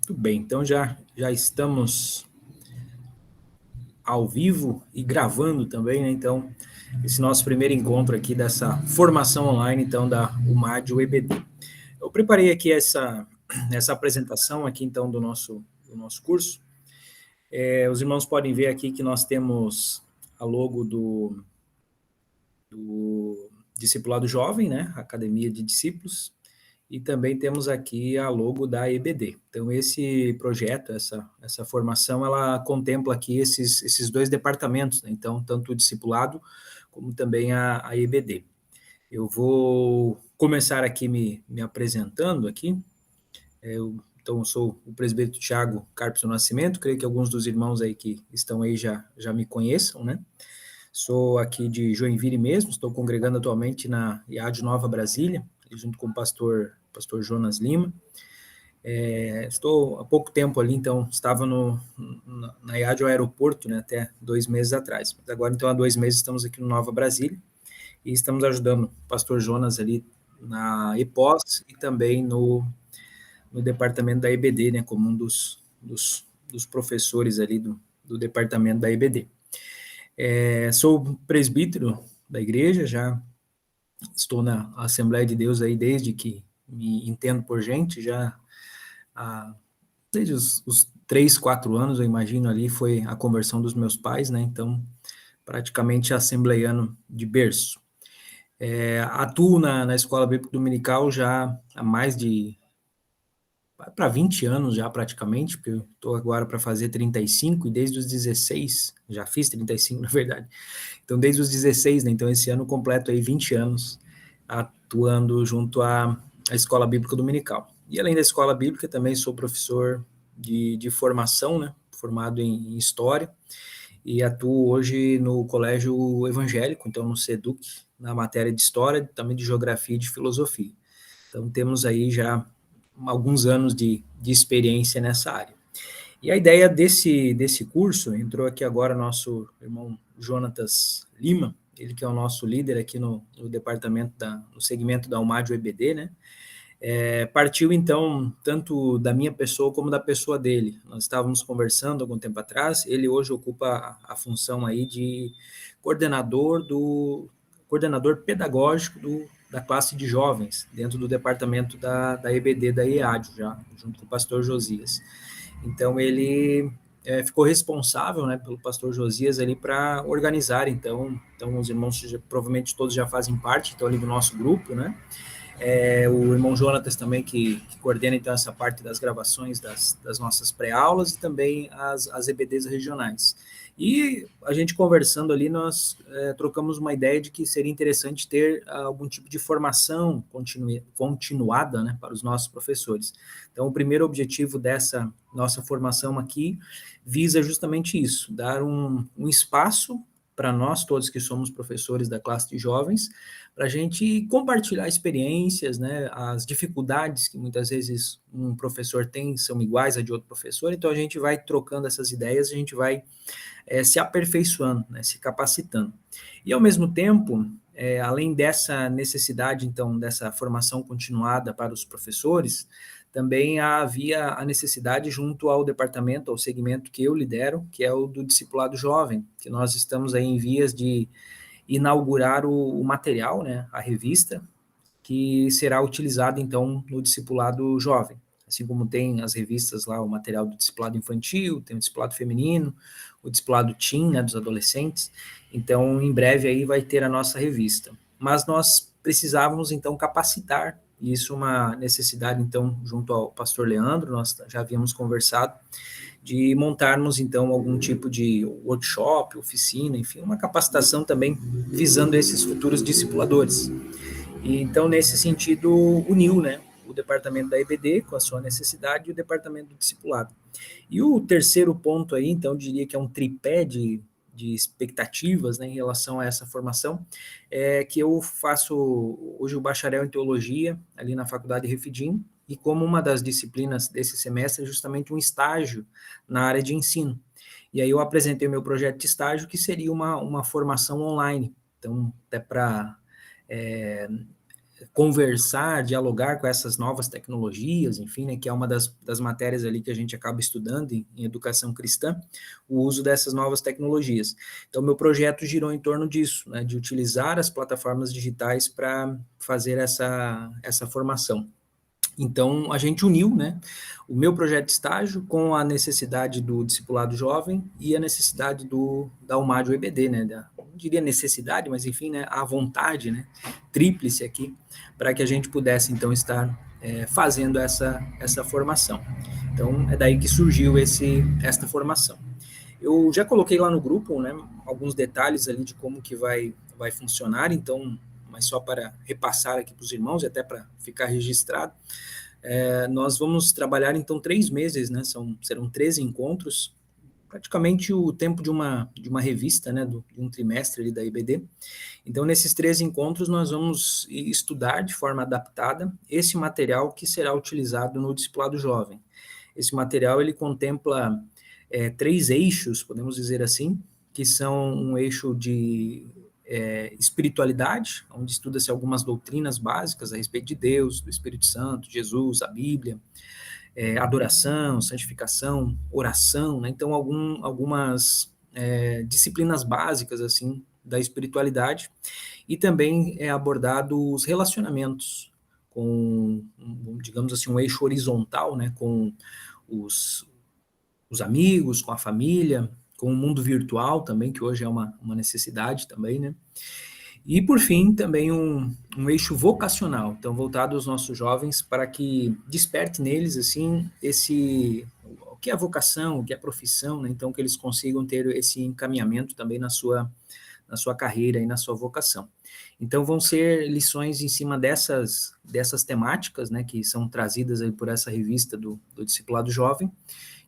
Tudo bem, então já estamos ao vivo e gravando também, né? Então, esse nosso primeiro encontro aqui dessa formação online, então, da UMAD EBD. Eu preparei aqui essa apresentação aqui, então, do nosso curso. Os irmãos podem ver aqui que nós temos a logo do Discipulado Jovem, né? Academia de Discípulos. E também temos aqui a logo da EBD. Então, esse projeto, essa formação, ela contempla aqui esses dois departamentos, né? Então, tanto o discipulado como também a EBD. Eu vou começar aqui me apresentando aqui. Então, eu sou o presbítero Tiago Carpes do Nascimento, creio que alguns dos irmãos aí que estão aí já me conheçam, né? Sou aqui de Joinville mesmo, estou congregando atualmente na IAD Nova Brasília, junto com o pastor Jonas Lima. Estou há pouco tempo ali, então, estava na IAD ao aeroporto, né, até 2 meses atrás. Mas agora, então, há 2 meses estamos aqui no Nova Brasília e estamos ajudando o pastor Jonas ali na EPOS e também no departamento da EBD, né, como um dos professores ali do departamento da EBD. Sou presbítero da igreja, já estou na Assembleia de Deus aí desde que me entendo por gente, já desde os 3, 4 anos, eu imagino ali, foi a conversão dos meus pais, né? Então, praticamente assembleiano de berço. Atuo na Escola Bíblica Dominical já há mais de para 20 anos já praticamente, porque eu estou agora para fazer 35 e desde os 16, já fiz 35 na verdade, então desde os 16, né, então esse ano completo aí 20 anos atuando junto à Escola Bíblica Dominical. E além da Escola Bíblica também sou professor de formação, né, formado em História, e atuo hoje no Colégio Evangélico, então no SEDUC, na matéria de História, também de Geografia e de Filosofia. Então temos aí já alguns anos de experiência nessa área. E a ideia desse curso, entrou aqui agora nosso irmão Jonatas Lima, ele que é o nosso líder aqui no departamento, no segmento da UMAD EBD, né? Partiu, então, tanto da minha pessoa como da pessoa dele. Nós estávamos conversando algum tempo atrás, ele hoje ocupa a função aí de coordenador pedagógico da classe de jovens, dentro do departamento da EBD, da EAD, já, junto com o pastor Josias. Então, ele ficou responsável, né, pelo pastor Josias ali para organizar, então os irmãos provavelmente todos já fazem parte, então ali do nosso grupo, né, o irmão Jonatas também que coordena então essa parte das gravações das nossas pré-aulas e também as EBDs regionais. E a gente conversando ali, nós trocamos uma ideia de que seria interessante ter algum tipo de formação continuada, né, para os nossos professores. Então, o primeiro objetivo dessa nossa formação aqui visa justamente isso, dar um espaço para nós todos que somos professores da classe de jovens, para a gente compartilhar experiências, né, as dificuldades que muitas vezes um professor tem são iguais a de outro professor, então a gente vai trocando essas ideias, a gente vai se aperfeiçoando, né, se capacitando. E ao mesmo tempo, além dessa necessidade, então, dessa formação continuada para os professores, também havia a necessidade junto ao departamento, ao segmento que eu lidero, que é o do discipulado jovem, que nós estamos aí em vias de inaugurar o material, né, a revista, que será utilizado, então, no discipulado jovem. Assim como tem as revistas lá, o material do discipulado infantil, tem o discipulado feminino, o discipulado teen, né, dos adolescentes. Então, em breve aí vai ter a nossa revista. Mas nós precisávamos, então, capacitar, e isso é uma necessidade, então, junto ao pastor Leandro, nós já havíamos conversado, de montarmos, então, algum tipo de workshop, oficina, enfim, uma capacitação também visando esses futuros discipuladores. E, então, nesse sentido, uniu, né, o departamento da EBD com a sua necessidade e o departamento do discipulado. E o terceiro ponto aí, então, eu diria que é um tripé de expectativas, né, em relação a essa formação, é que eu faço hoje o bacharel em teologia ali na Faculdade Refidim, e como uma das disciplinas desse semestre é justamente um estágio na área de ensino. E aí eu apresentei o meu projeto de estágio, que seria uma formação online. Então, até para conversar, dialogar com essas novas tecnologias, enfim, né, que é uma das matérias ali que a gente acaba estudando em educação cristã, o uso dessas novas tecnologias. Então, meu projeto girou em torno disso, né, de utilizar as plataformas digitais para fazer essa formação. Então, a gente uniu, né, o meu projeto de estágio com a necessidade do discipulado jovem e a necessidade da UMAD EBD, né, não diria necessidade, mas enfim, né, a vontade, né, tríplice aqui, para que a gente pudesse, então, estar fazendo essa formação. Então, é daí que surgiu esta formação. Eu já coloquei lá no grupo, né, alguns detalhes ali de como que vai funcionar, então, mas só para repassar aqui para os irmãos e até para ficar registrado, nós vamos trabalhar, então, 3 meses, né, serão 13 encontros, praticamente o tempo de uma revista, né, de um trimestre ali da IBD. Então, nesses 13 encontros, nós vamos estudar de forma adaptada esse material que será utilizado no discipulado jovem. Esse material, ele contempla 3 eixos, podemos dizer assim, que são um eixo de espiritualidade, onde estuda-se algumas doutrinas básicas a respeito de Deus, do Espírito Santo, Jesus, a Bíblia, adoração, santificação, oração, né? Então, algumas disciplinas básicas, assim, da espiritualidade, e também é abordado os relacionamentos com, digamos assim, um eixo horizontal, né, com os amigos, com a família, com o mundo virtual também, que hoje é uma necessidade também, né? E, por fim, também um eixo vocacional, então voltado aos nossos jovens, para que desperte neles, assim, o que é vocação, o que é profissão, né? Então que eles consigam ter esse encaminhamento também na sua carreira e na sua vocação. Então vão ser lições em cima dessas temáticas, né, que são trazidas aí por essa revista do Discipulado Jovem,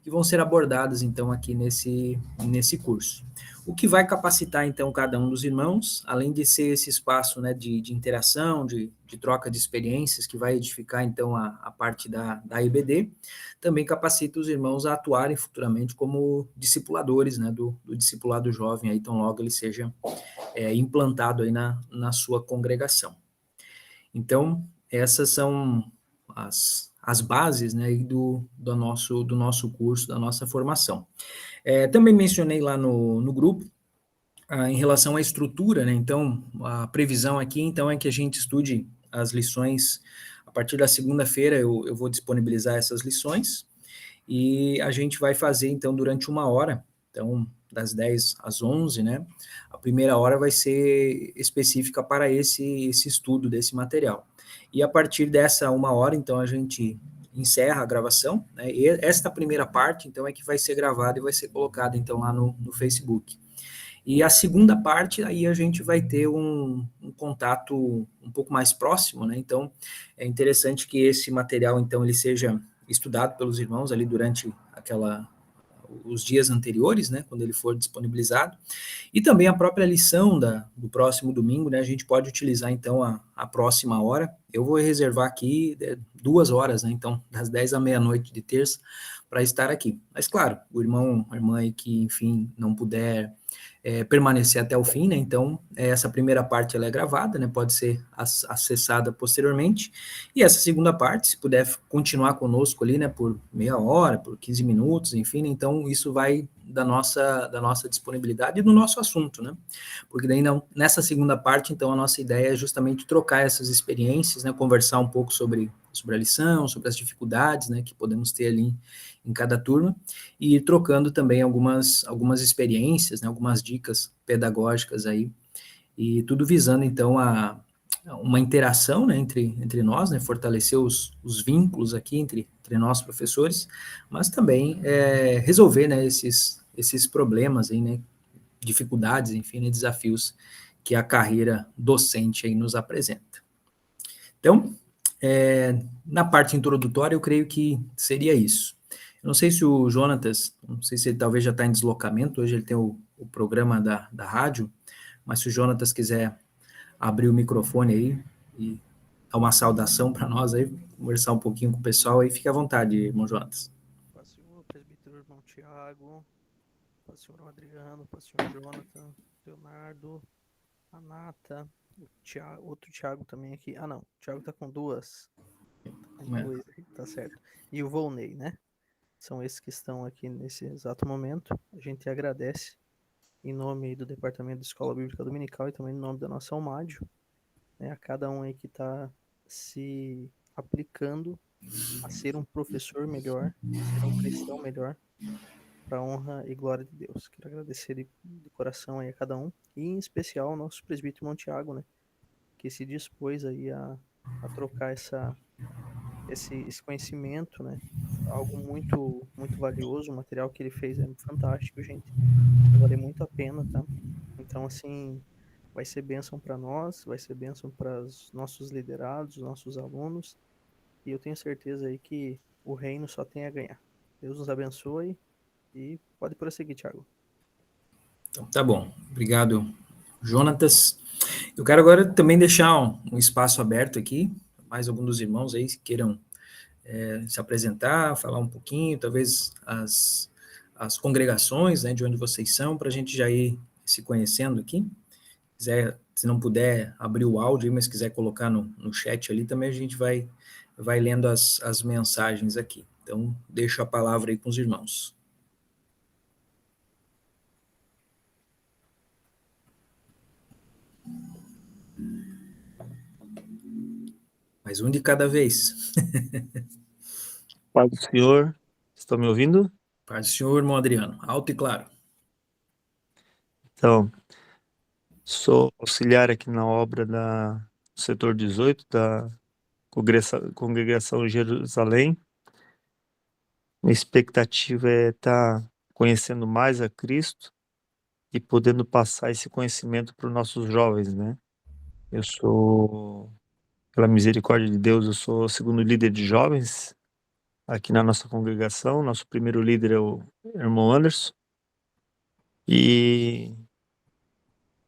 que vão ser abordadas, então, aqui nesse curso. O que vai capacitar, então, cada um dos irmãos, além de ser esse espaço, né, de interação, de troca de experiências, que vai edificar, então, a parte da IBD, também capacita os irmãos a atuarem futuramente como discipuladores, né, do discipulado jovem, aí, tão logo ele seja implantado aí na sua congregação. Então, essas são as bases, né, do nosso curso, da nossa formação. Também mencionei lá no grupo, em relação à estrutura, né, então, a previsão aqui, então, é que a gente estude as lições, a partir da segunda-feira eu vou disponibilizar essas lições, e a gente vai fazer, então, durante 1 hora, então, das 10 às 11, né, a primeira hora vai ser específica para esse estudo desse material. E a partir dessa 1 hora, então, a gente encerra a gravação, né, e esta primeira parte, então, é que vai ser gravada e vai ser colocada, então, lá no Facebook. E a segunda parte, aí a gente vai ter um contato um pouco mais próximo, né, então, é interessante que esse material, então, ele seja estudado pelos irmãos ali durante os dias anteriores, né, quando ele for disponibilizado, e também a própria lição do próximo domingo, né, a gente pode utilizar, então, a próxima hora. Eu vou reservar aqui 2 horas, né, então, das 10 à meia-noite de terça, para estar aqui. Mas, claro, o irmão, a irmã aí que, enfim, não puder permanecer até o fim, né, então, essa primeira parte ela é gravada, né, pode ser acessada posteriormente, e essa segunda parte, se puder continuar conosco ali, né, por meia hora, por 15 minutos, enfim, então, isso vai da nossa disponibilidade e do nosso assunto, né? Porque daí nessa segunda parte, então, a nossa ideia é justamente trocar essas experiências, né? Conversar um pouco sobre a lição, sobre as dificuldades, né? Que podemos ter ali em cada turma e ir trocando também algumas experiências, né? Algumas dicas pedagógicas aí e tudo visando, então, uma interação, né, entre nós, né, fortalecer os vínculos aqui entre nós professores, mas também resolver, né, esses problemas aí, né, dificuldades, enfim, né, desafios que a carreira docente aí nos apresenta. Então, na parte introdutória, eu creio que seria isso. Eu não sei se o Jonatas, não sei se ele talvez já está em deslocamento, hoje ele tem o programa da rádio, mas se o Jonatas quiser abrir o microfone aí e dar uma saudação para nós aí, conversar um pouquinho com o pessoal aí, fique à vontade, irmão Jonatas. Paz do Senhor, presbítero irmão Tiago, paz do Senhor Adriano, paz do Senhor Jonathan, Leonardo, Anata, Outro Thiago também aqui. Ah, não. O Thiago tá com duas. Dois, tá certo. E o Volney, né? São esses que estão aqui nesse exato momento. A gente agradece em nome do Departamento de Escola Bíblica Dominical e também em nome da nossa Almádio, né, a cada um aí que está se aplicando a ser um professor melhor, a ser um cristão melhor, para a honra e glória de Deus. Quero agradecer de coração aí a cada um, e em especial ao nosso presbítero irmão Tiago, né, que se dispôs aí a trocar esse conhecimento, né, algo muito, muito valioso. O material que ele fez é fantástico, gente. Vai valer muito a pena, tá? Então, assim, vai ser bênção para nós, vai ser bênção para os nossos liderados, nossos alunos, e eu tenho certeza aí que o reino só tem a ganhar. Deus nos abençoe e pode prosseguir, Thiago. Então, tá bom. Obrigado, Jonatas. Eu quero agora também deixar um espaço aberto aqui, mais algum dos irmãos aí que queiram se apresentar, falar um pouquinho, talvez as congregações, né, de onde vocês são, para a gente já ir se conhecendo aqui. Se não puder abrir o áudio, mas quiser colocar no chat ali, também a gente vai lendo as mensagens aqui. Então, deixo a palavra aí com os irmãos. Mais um de cada vez. Paz do Senhor, estão me ouvindo? Paz do Senhor, irmão Adriano, alto e claro. Então, sou auxiliar aqui na obra do setor 18 da Congregação Jerusalém. Minha expectativa é estar conhecendo mais a Cristo e podendo passar esse conhecimento para os nossos jovens, né? Eu sou, pela misericórdia de Deus, eu sou o segundo líder de jovens aqui na nossa congregação. Nosso primeiro líder é o irmão Anderson. E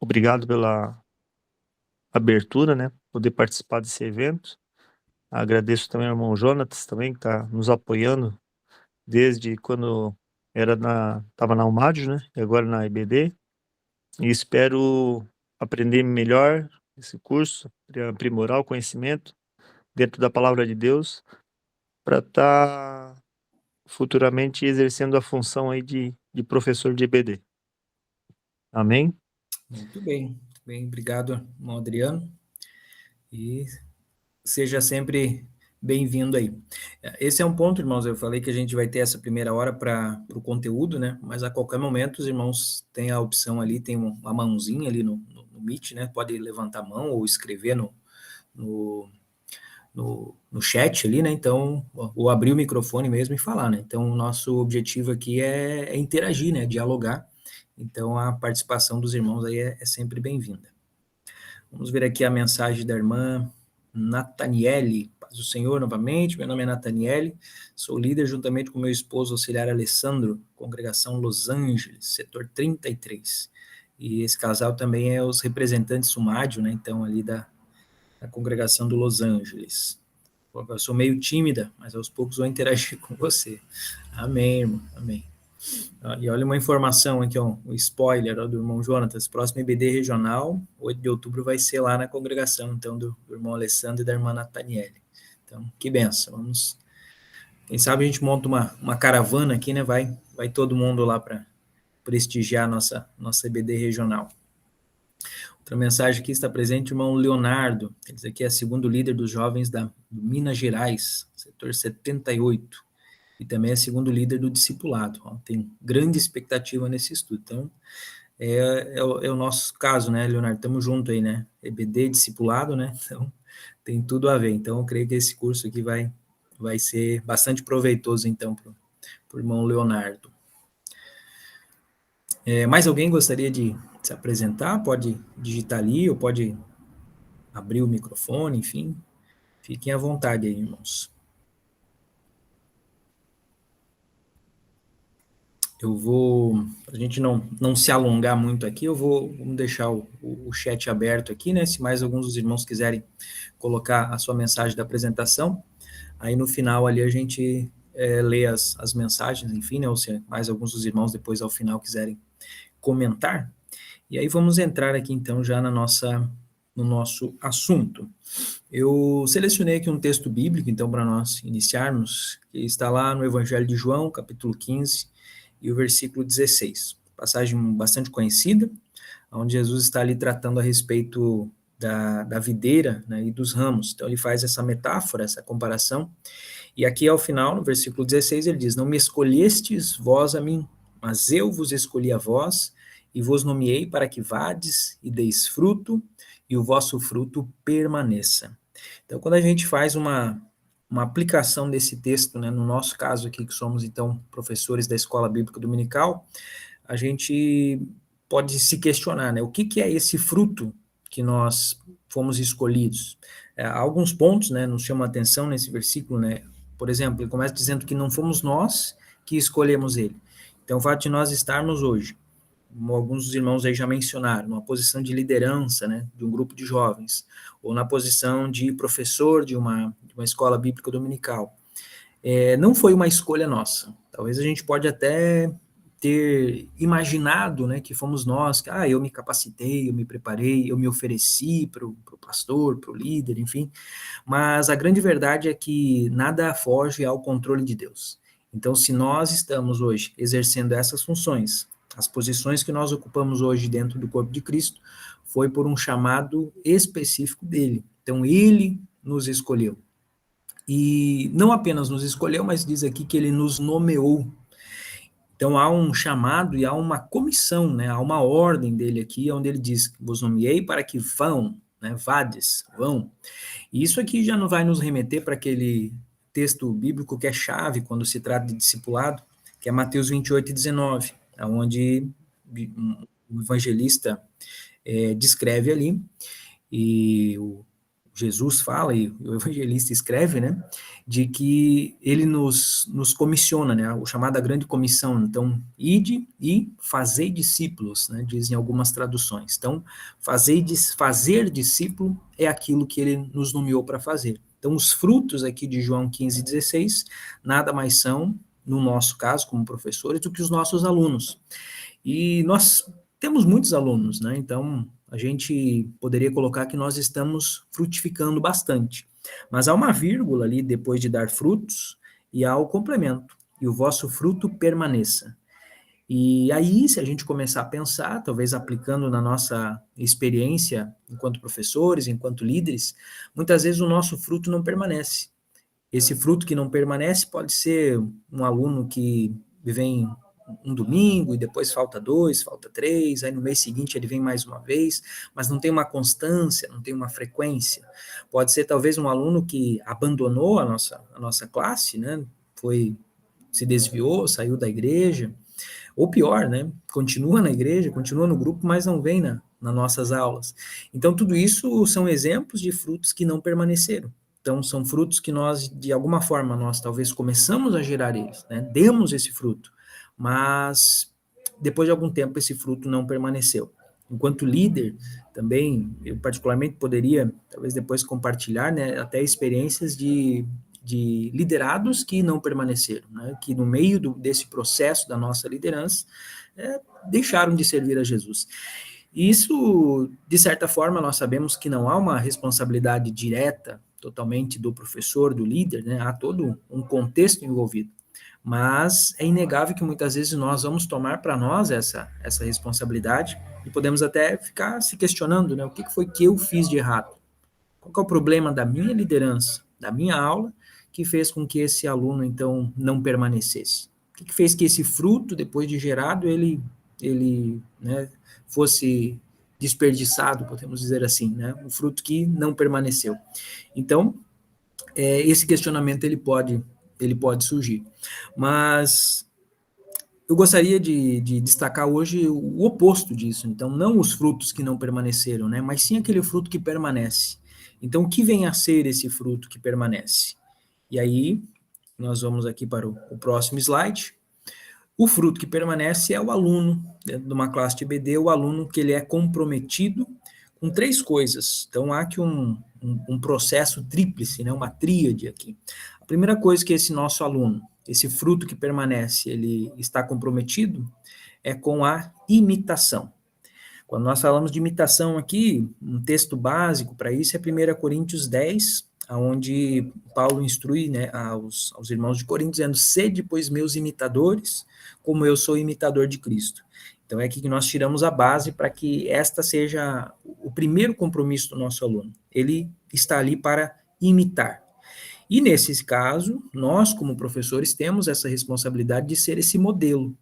obrigado pela abertura, né? Poder participar desse evento. Agradeço também ao irmão Jonatas também, que está nos apoiando desde quando estava na UMAD, né? E agora na EBD. E espero aprender melhor esse curso, aprimorar o conhecimento dentro da palavra de Deus, para estar futuramente exercendo a função aí de professor de EBD. Amém? Muito bem, obrigado, irmão Adriano. E seja sempre bem-vindo aí. Esse é um ponto, irmãos, eu falei que a gente vai ter essa primeira hora para o conteúdo, né? Mas a qualquer momento os irmãos têm a opção ali, tem uma mãozinha ali no Meet, né? Pode levantar a mão ou escrever no, no chat ali, né? Então, ou abrir o microfone mesmo e falar, né? Então, o nosso objetivo aqui é interagir, né? Dialogar. Então, a participação dos irmãos aí é sempre bem-vinda. Vamos ver aqui a mensagem da irmã Nathaniele. Paz do Senhor novamente. Meu nome é Nathaniele. Sou líder juntamente com meu esposo auxiliar Alessandro, congregação Los Angeles, setor 33. E esse casal também é os representantes sumádio, né? Então, ali da congregação do Los Angeles. Eu sou meio tímida, mas aos poucos vou interagir com você. Amém, irmão. Amém. E olha uma informação aqui, ó, um spoiler ó, do irmão Jonatas. Próximo IBD regional, 8 de outubro, vai ser lá na congregação, então, do irmão Alessandro e da irmã Nathaniele. Então, que benção. Vamos. Quem sabe a gente monta uma caravana aqui, né? Vai todo mundo lá para prestigiar nossa IBD regional. Outra mensagem aqui está presente o irmão Leonardo. Ele diz aqui é segundo líder dos jovens do Minas Gerais, setor 78. E também é segundo líder do discipulado. Ó, tem grande expectativa nesse estudo. Então, é o nosso caso, né, Leonardo? Estamos juntos aí, né? EBD, discipulado, né? Então, tem tudo a ver. Então, eu creio que esse curso aqui vai ser bastante proveitoso, então, para o irmão Leonardo. Mais alguém gostaria de se apresentar? Pode digitar ali ou pode abrir o microfone, enfim. Fiquem à vontade aí, irmãos. Eu vou, para a gente não se alongar muito aqui, vamos deixar o chat aberto aqui, né? Se mais alguns dos irmãos quiserem colocar a sua mensagem da apresentação, aí no final ali a gente lê as mensagens, enfim, né? Ou se mais alguns dos irmãos depois ao final quiserem comentar. E aí vamos entrar aqui então já na nossa no nosso assunto. Eu selecionei aqui um texto bíblico, então, para nós iniciarmos, que está lá no Evangelho de João, capítulo 15, e o versículo 16. Passagem bastante conhecida, onde Jesus está ali tratando a respeito da videira, né, e dos ramos. Então, ele faz essa metáfora, essa comparação. E aqui, ao final, no versículo 16, ele diz: não me escolhestes vós a mim, mas eu vos escolhi a vós, e vos nomeei para que vades e deis fruto, e o vosso fruto permaneça. Então, quando a gente faz uma aplicação desse texto, né, no nosso caso aqui, que somos, então, professores da Escola Bíblica Dominical, a gente pode se questionar, né, o que é esse fruto que nós fomos escolhidos? Alguns pontos, né, nos chamam a atenção nesse versículo, né, por exemplo, ele começa dizendo que não fomos nós que escolhemos ele. Então, o fato de nós estarmos hoje, como alguns dos irmãos aí já mencionaram, numa posição de liderança, né, de um grupo de jovens, ou na posição de professor de uma escola bíblica dominical, não foi uma escolha nossa. Talvez a gente pode até ter imaginado, né, que fomos nós, que eu me capacitei, eu me preparei, eu me ofereci para o pastor, para o líder, enfim, mas a grande verdade é que nada foge ao controle de Deus. Então, se nós estamos hoje exercendo essas funções, as posições que nós ocupamos hoje dentro do corpo de Cristo, foi por um chamado específico dele. Então, ele nos escolheu. E não apenas nos escolheu, mas diz aqui que ele nos nomeou. Então, há um chamado e há uma comissão, né? Há uma ordem dele aqui, onde ele diz: vos nomeei para que vão, né? Vades, vão. E isso aqui já não vai nos remeter para aquele texto bíblico que é chave quando se trata de discipulado, que é Mateus 28:19, onde o evangelista descreve ali, e o Jesus fala, e o evangelista escreve, né, de que ele nos comissiona, né, o chamado grande comissão. Então, ide e fazei discípulos, né, dizem algumas traduções. Então, fazer discípulo é aquilo que ele nos nomeou para fazer. Então, os frutos aqui de João 15:16, nada mais são, no nosso caso, como professores, do que os nossos alunos. E nós temos muitos alunos, né, então a gente poderia colocar que nós estamos frutificando bastante. Mas há uma vírgula ali depois de dar frutos, e há o complemento: e o vosso fruto permaneça. E aí, se a gente começar a pensar, talvez aplicando na nossa experiência enquanto professores, enquanto líderes, muitas vezes o nosso fruto não permanece. Esse fruto que não permanece pode ser um aluno que vem um domingo e depois falta 2, falta 3, aí no mês seguinte ele vem mais uma vez, mas não tem uma constância, não tem uma frequência. Pode ser talvez um aluno que abandonou a nossa classe, né? Se desviou, saiu da igreja, ou pior, né? Continua na igreja, continua no grupo, mas não vem nas nossas aulas. Então, tudo isso são exemplos de frutos que não permaneceram. Então, são frutos que nós, de alguma forma, nós talvez começamos a gerar eles, né? Demos esse fruto, mas depois de algum tempo esse fruto não permaneceu. Enquanto líder, também, eu particularmente poderia, talvez depois compartilhar, né, até experiências de liderados que não permaneceram, né, que no meio desse processo da nossa liderança, deixaram de servir a Jesus. E isso, de certa forma, nós sabemos que não há uma responsabilidade direta, totalmente do professor, do líder, né, há todo um contexto envolvido. Mas é inegável que muitas vezes nós vamos tomar para nós essa responsabilidade e podemos até ficar se questionando, né, o que foi que eu fiz de errado? Qual que é o problema da minha liderança, da minha aula, que fez com que esse aluno, então, não permanecesse? O que fez que esse fruto, depois de gerado, ele né, fosse desperdiçado, podemos dizer assim, né? Um fruto que não permaneceu. Então, esse questionamento ele pode surgir. Mas eu gostaria de destacar hoje o oposto disso. Então, não os frutos que não permaneceram, né? Mas sim aquele fruto que permanece. Então, o que vem a ser esse fruto que permanece? E aí, nós vamos aqui para o próximo slide. O fruto que permanece é o aluno, dentro de uma classe de EBD, o aluno que ele é comprometido com 3 coisas. Então, há aqui um processo tríplice, né, uma tríade aqui. A primeira coisa que esse nosso aluno, esse fruto que permanece, ele está comprometido, é com a imitação. Quando nós falamos de imitação aqui, um texto básico para isso é 1 Coríntios 10, onde Paulo instrui, né, aos irmãos de Corinto, dizendo: sede, pois, meus imitadores, como eu sou imitador de Cristo. Então é aqui que nós tiramos a base para que esta seja o primeiro compromisso do nosso aluno. Ele está ali para imitar. E nesse caso, nós, como professores, temos essa responsabilidade de ser esse modelo.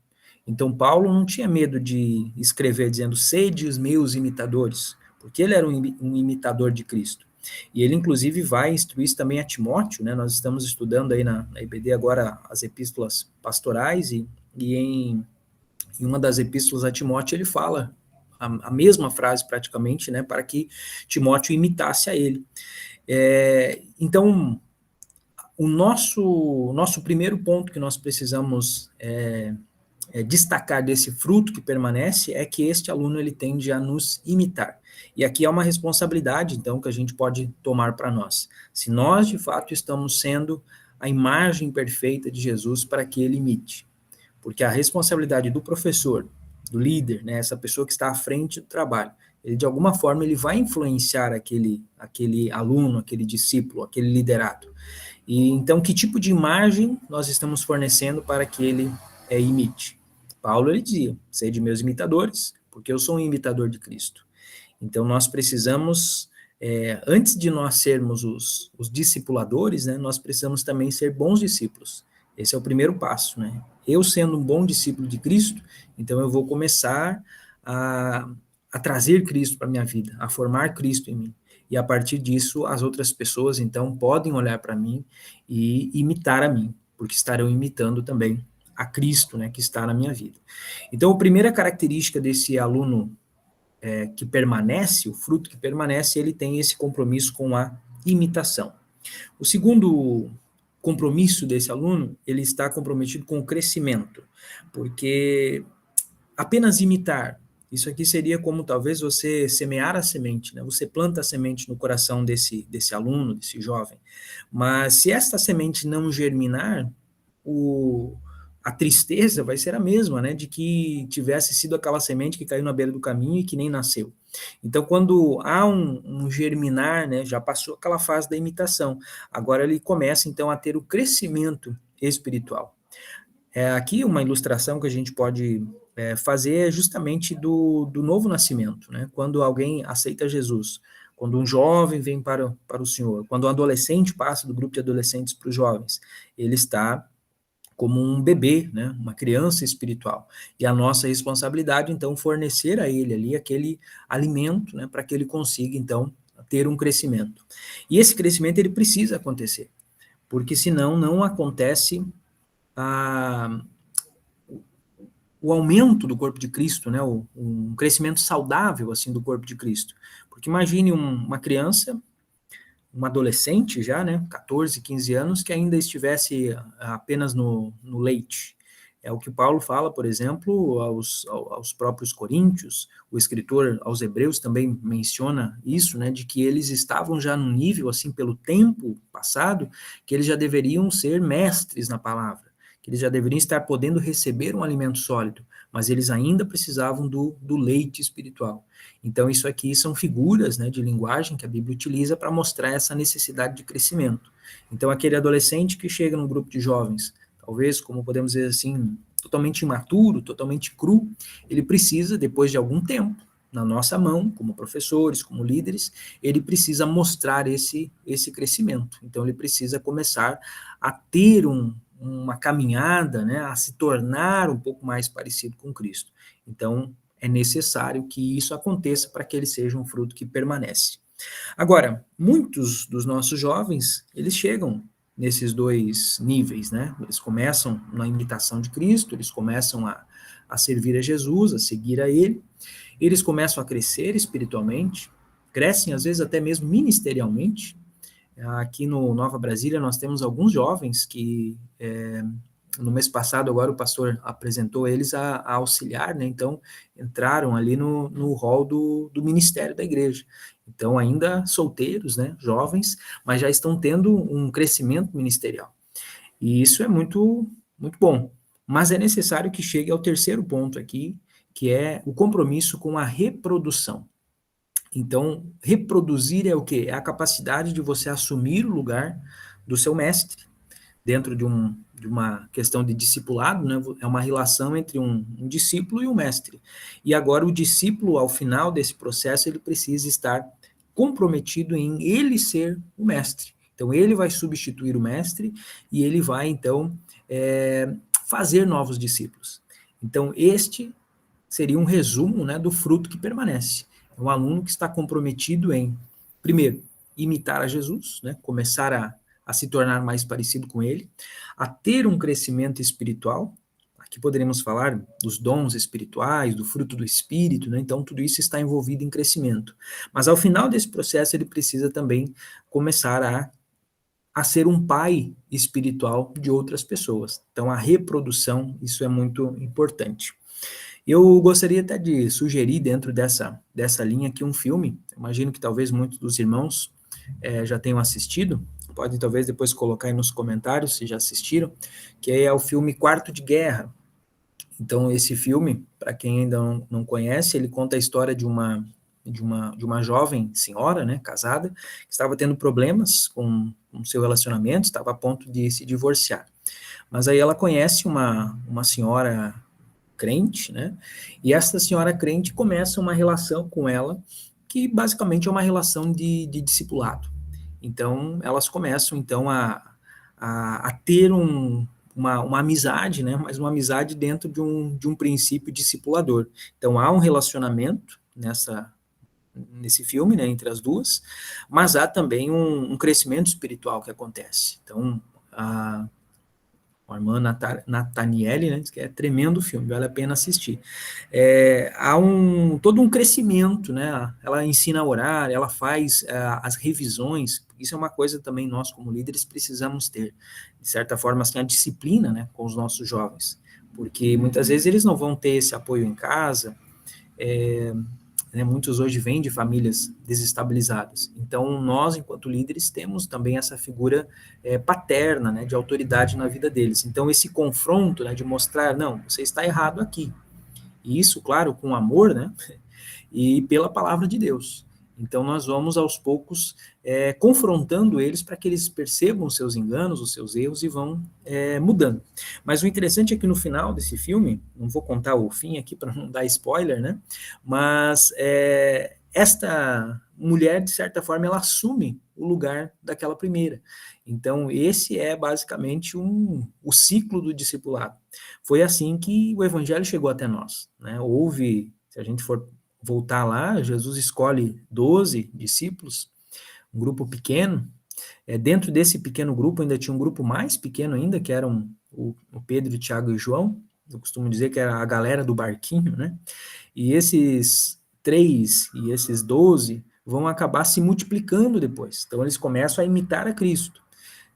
Então, Paulo não tinha medo de escrever dizendo: sede os meus imitadores, porque ele era um imitador de Cristo. E ele, inclusive, vai instruir isso também a Timóteo, né? Nós estamos estudando aí na IBD agora as epístolas pastorais, e em uma das epístolas a Timóteo ele fala a mesma frase praticamente, né? Para que Timóteo imitasse a ele. Então, o nosso primeiro ponto que nós precisamos destacar desse fruto que permanece é que este aluno ele tende a nos imitar. E aqui é uma responsabilidade, então, que a gente pode tomar para nós. Se nós, de fato, estamos sendo a imagem perfeita de Jesus para que ele imite. Porque a responsabilidade do professor, do líder, né, essa pessoa que está à frente do trabalho, ele, de alguma forma, ele vai influenciar aquele aluno, aquele discípulo, aquele liderado. E então, que tipo de imagem nós estamos fornecendo para que ele imite? Paulo, ele dizia: sede meus imitadores, porque eu sou um imitador de Cristo. Então, nós precisamos, antes de nós sermos os discipuladores, né, nós precisamos também ser bons discípulos. Esse é o primeiro passo, né? Eu sendo um bom discípulo de Cristo, então eu vou começar a trazer Cristo para a minha vida, a formar Cristo em mim. E a partir disso, as outras pessoas, então, podem olhar para mim e imitar a mim, porque estarão imitando também a Cristo, né, que está na minha vida. Então, a primeira característica desse aluno que permanece, o fruto que permanece, ele tem esse compromisso com a imitação. O segundo compromisso desse aluno, ele está comprometido com o crescimento, porque apenas imitar, isso aqui seria como talvez você semear a semente, né? Você planta a semente no coração desse aluno, desse jovem, mas se esta semente não germinar, a tristeza vai ser a mesma, né? De que tivesse sido aquela semente que caiu na beira do caminho e que nem nasceu. Então, quando há um germinar, né, já passou aquela fase da imitação, agora ele começa, então, a ter o crescimento espiritual. Aqui uma ilustração que a gente pode fazer é justamente do novo nascimento, né? Quando alguém aceita Jesus, quando um jovem vem para o Senhor, quando um adolescente passa do grupo de adolescentes para os jovens, ele está como um bebê, né, uma criança espiritual. E a nossa responsabilidade, então, fornecer a ele ali aquele alimento, né, para que ele consiga, então, ter um crescimento. E esse crescimento, ele precisa acontecer, porque senão não acontece o aumento do corpo de Cristo, né, um crescimento saudável, assim, do corpo de Cristo. Porque imagine uma criança, um adolescente já, né, 14, 15 anos, que ainda estivesse apenas no leite. É o que Paulo fala, por exemplo, aos próprios coríntios, o escritor aos hebreus também menciona isso, né, de que eles estavam já num nível, assim, pelo tempo passado, que eles já deveriam ser mestres na palavra, que eles já deveriam estar podendo receber um alimento sólido, mas eles ainda precisavam do leite espiritual. Então, isso aqui são figuras, né, de linguagem que a Bíblia utiliza para mostrar essa necessidade de crescimento. Então, aquele adolescente que chega num grupo de jovens, talvez, como podemos dizer assim, totalmente imaturo, totalmente cru, ele precisa, depois de algum tempo, na nossa mão, como professores, como líderes, ele precisa mostrar esse crescimento. Então, ele precisa começar a ter uma caminhada, né, a se tornar um pouco mais parecido com Cristo. Então, é necessário que isso aconteça para que ele seja um fruto que permanece. Agora, muitos dos nossos jovens, eles chegam nesses dois níveis, né? Eles começam na imitação de Cristo, eles começam a servir a Jesus, a seguir a Ele, eles começam a crescer espiritualmente, crescem às vezes até mesmo ministerialmente. Aqui no Nova Brasília nós temos alguns jovens que no mês passado agora o pastor apresentou eles a auxiliar, né? Então entraram ali no hall do ministério da igreja. Então ainda solteiros, né? Jovens, mas já estão tendo um crescimento ministerial. E isso é muito, muito bom. Mas é necessário que chegue ao terceiro ponto aqui, que é o compromisso com a reprodução. Então, reproduzir é o quê? É a capacidade de você assumir o lugar do seu mestre, dentro de uma questão de discipulado, né? É uma relação entre um discípulo e um mestre. E agora o discípulo, ao final desse processo, ele precisa estar comprometido em ele ser o mestre. Então, ele vai substituir o mestre e ele vai, então, fazer novos discípulos. Então, este seria um resumo, né, do fruto que permanece. É um aluno que está comprometido em, primeiro, imitar a Jesus, né, começar a se tornar mais parecido com ele, a ter um crescimento espiritual. Aqui poderíamos falar dos dons espirituais, do fruto do Espírito, né? Então tudo isso está envolvido em crescimento. Mas ao final desse processo ele precisa também começar a ser um pai espiritual de outras pessoas. Então a reprodução, isso é muito importante. Eu gostaria até de sugerir dentro dessa linha aqui um filme, imagino que talvez muitos dos irmãos já tenham assistido, podem talvez depois colocar aí nos comentários se já assistiram, que é o filme Quarto de Guerra. Então, esse filme, para quem ainda não conhece, ele conta a história de uma jovem senhora, né, casada, que estava tendo problemas com seu relacionamento, estava a ponto de se divorciar. Mas aí ela conhece uma senhora crente, né, e essa senhora crente começa uma relação com ela, que basicamente é uma relação de discipulado. Então, elas começam, então, a ter uma amizade, né? Mas uma amizade dentro de um princípio discipulador. Então, há um relacionamento nesse filme, né, entre as duas, mas há também um crescimento espiritual que acontece. Então, a irmã Nathaniele, né, que é tremendo filme, vale a pena assistir. Há todo um crescimento, né, ela ensina a orar, ela faz as revisões, isso é uma coisa também nós como líderes precisamos ter, de certa forma, assim, a disciplina, né, com os nossos jovens, porque muitas vezes eles não vão ter esse apoio em casa, né, muitos hoje vêm de famílias desestabilizadas. Então, nós, enquanto líderes, temos também essa figura paterna, né, de autoridade na vida deles. Então, esse confronto, né, de mostrar, não, você está errado aqui. E isso, claro, com amor, né, e pela palavra de Deus. Então, nós vamos, aos poucos, confrontando eles para que eles percebam os seus enganos, os seus erros e vão mudando. Mas o interessante é que no final desse filme, não vou contar o fim aqui para não dar spoiler, né? Mas esta mulher, de certa forma, ela assume o lugar daquela primeira. Então, esse é basicamente o ciclo do discipulado. Foi assim que o evangelho chegou até nós, né? Houve, se a gente for voltar lá, Jesus escolhe 12 discípulos, um grupo pequeno. Dentro desse pequeno grupo ainda tinha um grupo mais pequeno ainda, que eram o Pedro, Tiago e João. Eu costumo dizer que era a galera do barquinho, né? E esses 3 e esses 12 vão acabar se multiplicando depois. Então eles começam a imitar a Cristo.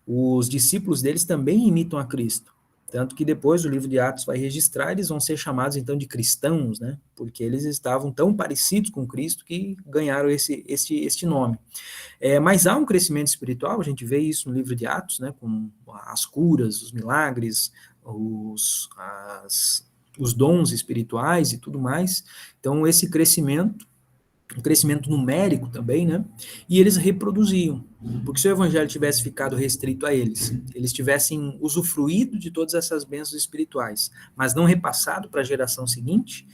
Os discípulos deles também imitam a Cristo. Tanto que depois o livro de Atos vai registrar, eles vão ser chamados então de cristãos, né? Porque eles estavam tão parecidos com Cristo que ganharam este nome. Mas há um crescimento espiritual, a gente vê isso no livro de Atos, né? Com as curas, os milagres, os dons espirituais e tudo mais. Então, esse crescimento, um crescimento numérico também, né? E eles reproduziam. Porque se o evangelho tivesse ficado restrito a eles tivessem usufruído de todas essas bênçãos espirituais, mas não repassado para a geração seguinte,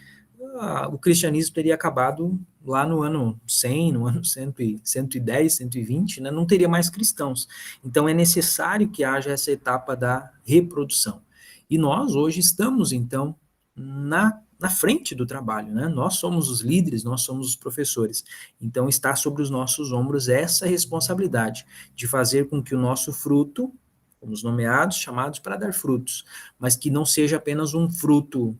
o cristianismo teria acabado lá no ano 100, no ano 110, 120, né? Não teria mais cristãos. Então é necessário que haja essa etapa da reprodução. E nós hoje estamos, então, na frente do trabalho, né? Nós somos os líderes, nós somos os professores. Então está sobre os nossos ombros essa responsabilidade de fazer com que o nosso fruto, fomos nomeados, chamados para dar frutos, mas que não seja apenas um fruto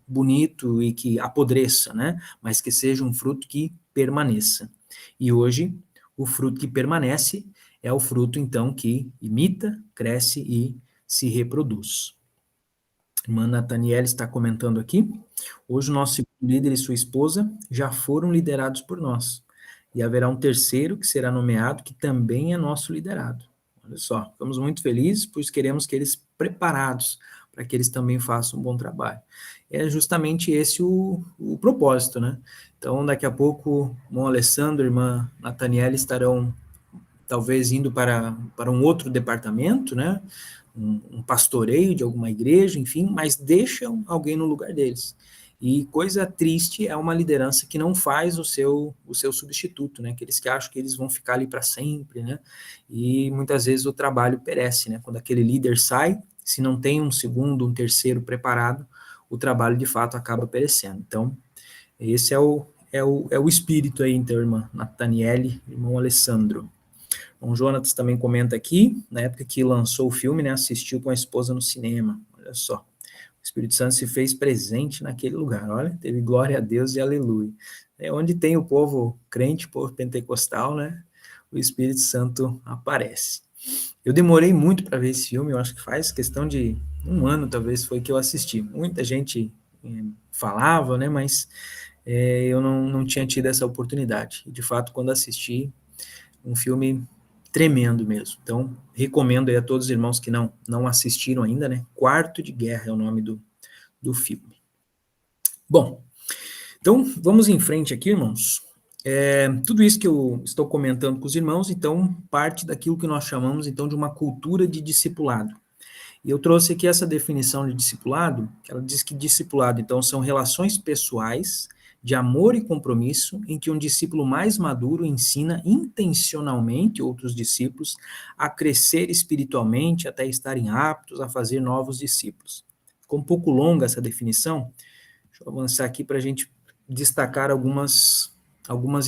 bonito e que apodreça, né? Mas que seja um fruto que permaneça. E hoje, o fruto que permanece é o fruto, então, que imita, cresce e se reproduz. A irmã Nathaniele está comentando aqui, hoje o nosso líder e sua esposa já foram liderados por nós, e haverá um terceiro que será nomeado, que também é nosso liderado. Olha só, ficamos muito felizes, pois queremos que eles preparados para que eles também façam um bom trabalho. É justamente esse o propósito, né? Então, daqui a pouco, o irmão Alessandro e a irmã Nathaniela estarão talvez indo para um outro departamento, né? Um pastoreio de alguma igreja, enfim, mas deixam alguém no lugar deles. E coisa triste é uma liderança que não faz o seu substituto, né? Aqueles que acham que eles vão ficar ali para sempre, né? E muitas vezes o trabalho perece, né? Quando aquele líder sai, se não tem um segundo, um terceiro preparado, o trabalho de fato acaba perecendo. Então, esse é o espírito aí, então, irmã Nathaniele, irmão Alessandro. O Jonatas também comenta aqui, na época que lançou o filme, né, assistiu com a esposa no cinema, olha só. O Espírito Santo se fez presente naquele lugar, olha, teve glória a Deus e aleluia. É onde tem o povo crente, o povo pentecostal, né, o Espírito Santo aparece. Eu demorei muito para ver esse filme, eu acho que faz questão de 1 ano, talvez, foi que eu assisti. Muita gente falava, né, mas eu não tinha tido essa oportunidade. E, de fato, quando assisti, um filme tremendo mesmo. Então, recomendo aí a todos os irmãos que não assistiram ainda, né? Quarto de Guerra é o nome do filme. Bom, então, vamos em frente aqui, irmãos. Tudo isso que eu estou comentando com os irmãos, então, parte daquilo que nós chamamos, então, de uma cultura de discipulado. E eu trouxe aqui essa definição de discipulado, que ela diz que discipulado, então, são relações pessoais de amor e compromisso em que um discípulo mais maduro ensina intencionalmente outros discípulos a crescer espiritualmente até estarem aptos a fazer novos discípulos. Ficou um pouco longa essa definição, deixa eu avançar aqui para a gente destacar algumas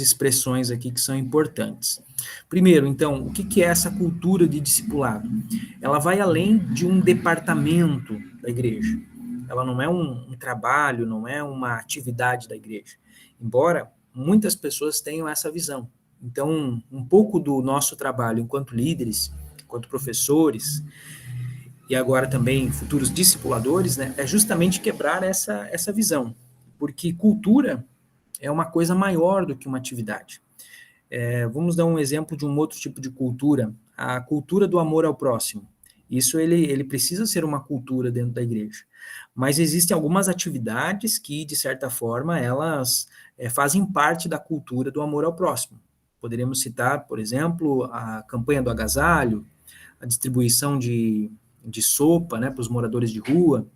expressões aqui que são importantes. Primeiro, então, o que é essa cultura de discipulado? Ela vai além de um departamento da igreja. Ela não é um trabalho, não é uma atividade da igreja. Embora muitas pessoas tenham essa visão. Então, um pouco do nosso trabalho enquanto líderes, enquanto professores, e agora também futuros discipuladores, né, é justamente quebrar essa visão. Porque cultura é uma coisa maior do que uma atividade. Vamos dar um exemplo de um outro tipo de cultura, a cultura do amor ao próximo. Isso ele precisa ser uma cultura dentro da igreja. Mas existem algumas atividades que, de certa forma, elas fazem parte da cultura do amor ao próximo. Poderíamos citar, por exemplo, a campanha do agasalho, a distribuição de sopa, né, para os moradores de rua,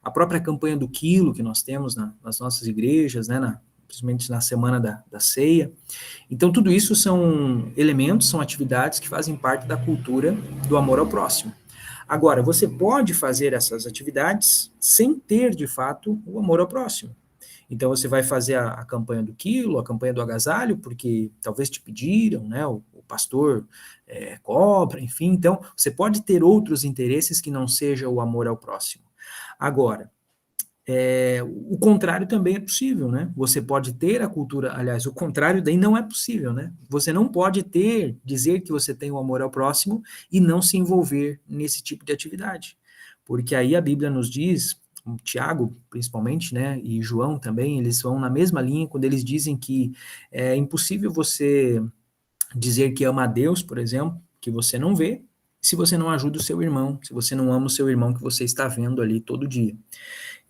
a própria campanha do quilo que nós temos nas nossas igrejas, né, principalmente na semana da ceia. Então, tudo isso são elementos, são atividades que fazem parte da cultura do amor ao próximo. Agora, você pode fazer essas atividades sem ter, de fato, o amor ao próximo. Então, você vai fazer a campanha do quilo, a campanha do agasalho, porque talvez te pediram, né, o pastor cobra, enfim. Então, você pode ter outros interesses que não seja o amor ao próximo. Agora, o contrário também é possível, né? Você pode ter a cultura, aliás, o contrário daí não é possível, né? Você não pode dizer que você tem o amor ao próximo e não se envolver nesse tipo de atividade. Porque aí a Bíblia nos diz, Tiago, principalmente, né, e João também, eles vão na mesma linha quando eles dizem que é impossível você dizer que ama a Deus, por exemplo, que você não vê, se você não ajuda o seu irmão, se você não ama o seu irmão que você está vendo ali todo dia.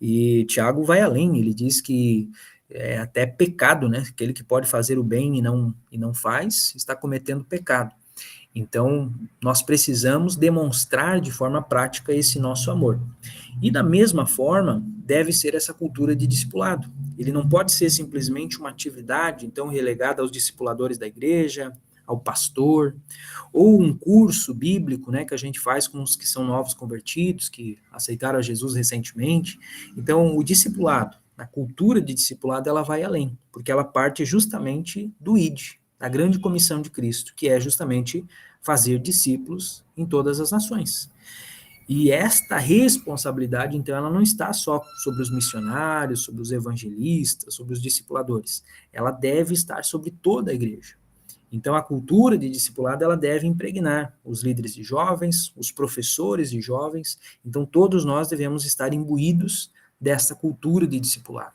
E Tiago vai além, ele diz que é até pecado, né? Aquele que pode fazer o bem e não faz, está cometendo pecado. Então, nós precisamos demonstrar de forma prática esse nosso amor. E da mesma forma, deve ser essa cultura de discipulado. Ele não pode ser simplesmente uma atividade, então, relegada aos discipuladores da igreja, ao pastor, ou um curso bíblico, né, que a gente faz com os que são novos convertidos, que aceitaram a Jesus recentemente. Então, o discipulado, a cultura de discipulado, ela vai além, porque ela parte justamente do ID, da grande comissão de Cristo, que é justamente fazer discípulos em todas as nações. E esta responsabilidade, então, ela não está só sobre os missionários, sobre os evangelistas, sobre os discipuladores. Ela deve estar sobre toda a igreja. Então, a cultura de discipulado, ela deve impregnar os líderes de jovens, os professores de jovens. Então, todos nós devemos estar imbuídos dessa cultura de discipulado.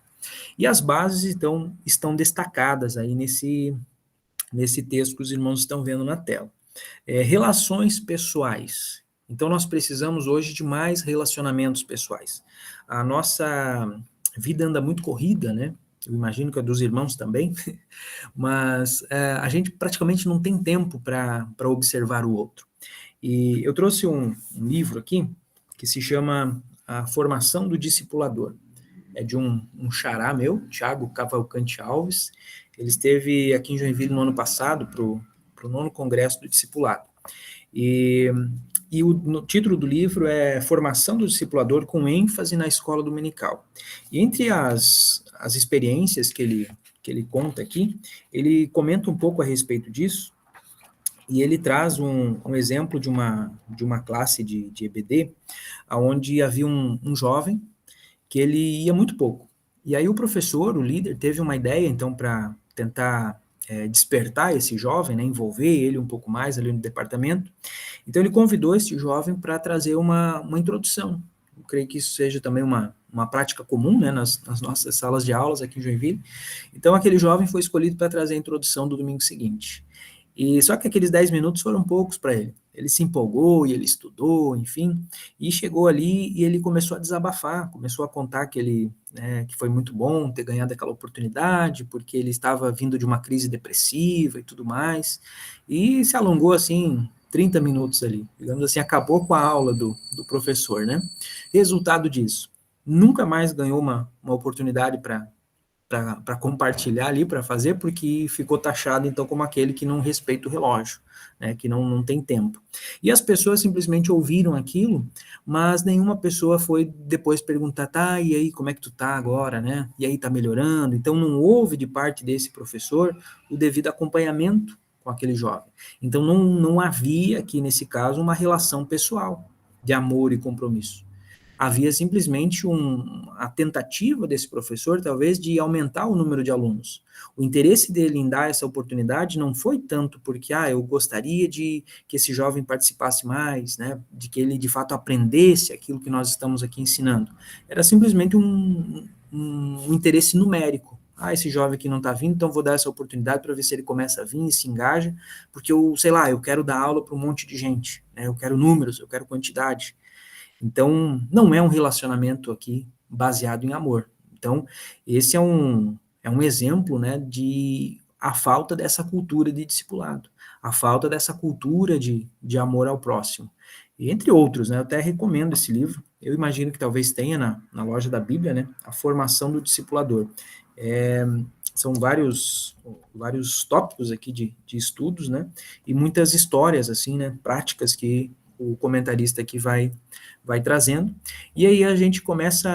E as bases, então, estão destacadas aí nesse texto que os irmãos estão vendo na tela. Relações pessoais. Então, nós precisamos hoje de mais relacionamentos pessoais. A nossa vida anda muito corrida, né? Eu imagino que a dos irmãos também, mas a gente praticamente não tem tempo para observar o outro. E eu trouxe um livro aqui que se chama A Formação do Discipulador. É de um xará meu, Thiago Cavalcante Alves. Ele esteve aqui em Joinville no ano passado para o 9º Congresso do Discipulado. No título do livro é Formação do Discipulador com ênfase na escola dominical. E entre as experiências que ele conta aqui, ele comenta um pouco a respeito disso, e ele traz um exemplo de uma classe de EBD, onde havia um jovem que ele ia muito pouco. E aí o professor, o líder, teve uma ideia, então, para tentar despertar esse jovem, né, envolver ele um pouco mais ali no departamento. Então ele convidou esse jovem para trazer uma introdução. Eu creio que isso seja também uma prática comum, né, nas nossas salas de aulas aqui em Joinville. Então aquele jovem foi escolhido para trazer a introdução do domingo seguinte. E só que aqueles 10 minutos foram poucos para ele. Ele se empolgou e ele estudou, enfim, e chegou ali e ele começou a desabafar, começou a contar que que foi muito bom ter ganhado aquela oportunidade, porque ele estava vindo de uma crise depressiva e tudo mais, e se alongou assim 30 minutos ali, digamos assim, acabou com a aula do professor, né? Resultado disso, nunca mais ganhou uma oportunidade para compartilhar ali, para fazer, porque ficou taxado, então, como aquele que não respeita o relógio, né, que não tem tempo. E as pessoas simplesmente ouviram aquilo, mas nenhuma pessoa foi depois perguntar, tá, e aí, como é que tu tá agora, né? E aí, tá melhorando? Então, não houve de parte desse professor o devido acompanhamento com aquele jovem. Então, não havia aqui, nesse caso, uma relação pessoal de amor e compromisso. Havia simplesmente a tentativa desse professor, talvez, de aumentar o número de alunos. O interesse dele em dar essa oportunidade não foi tanto porque, eu gostaria de que esse jovem participasse mais, né, de que ele, de fato, aprendesse aquilo que nós estamos aqui ensinando. Era simplesmente um interesse numérico. Esse jovem aqui não está vindo, então vou dar essa oportunidade para ver se ele começa a vir e se engaja, porque eu quero dar aula para um monte de gente, né, eu quero números, eu quero quantidade. Então, não é um relacionamento aqui baseado em amor. Então, esse é um exemplo, né, de a falta dessa cultura de discipulado, a falta dessa cultura de amor ao próximo. E entre outros, né, eu até recomendo esse livro, eu imagino que talvez tenha na loja da Bíblia, né, A Formação do Discipulador. São vários tópicos aqui de estudos, né, e muitas histórias, assim, né, práticas que o comentarista aqui vai trazendo, e aí a gente começa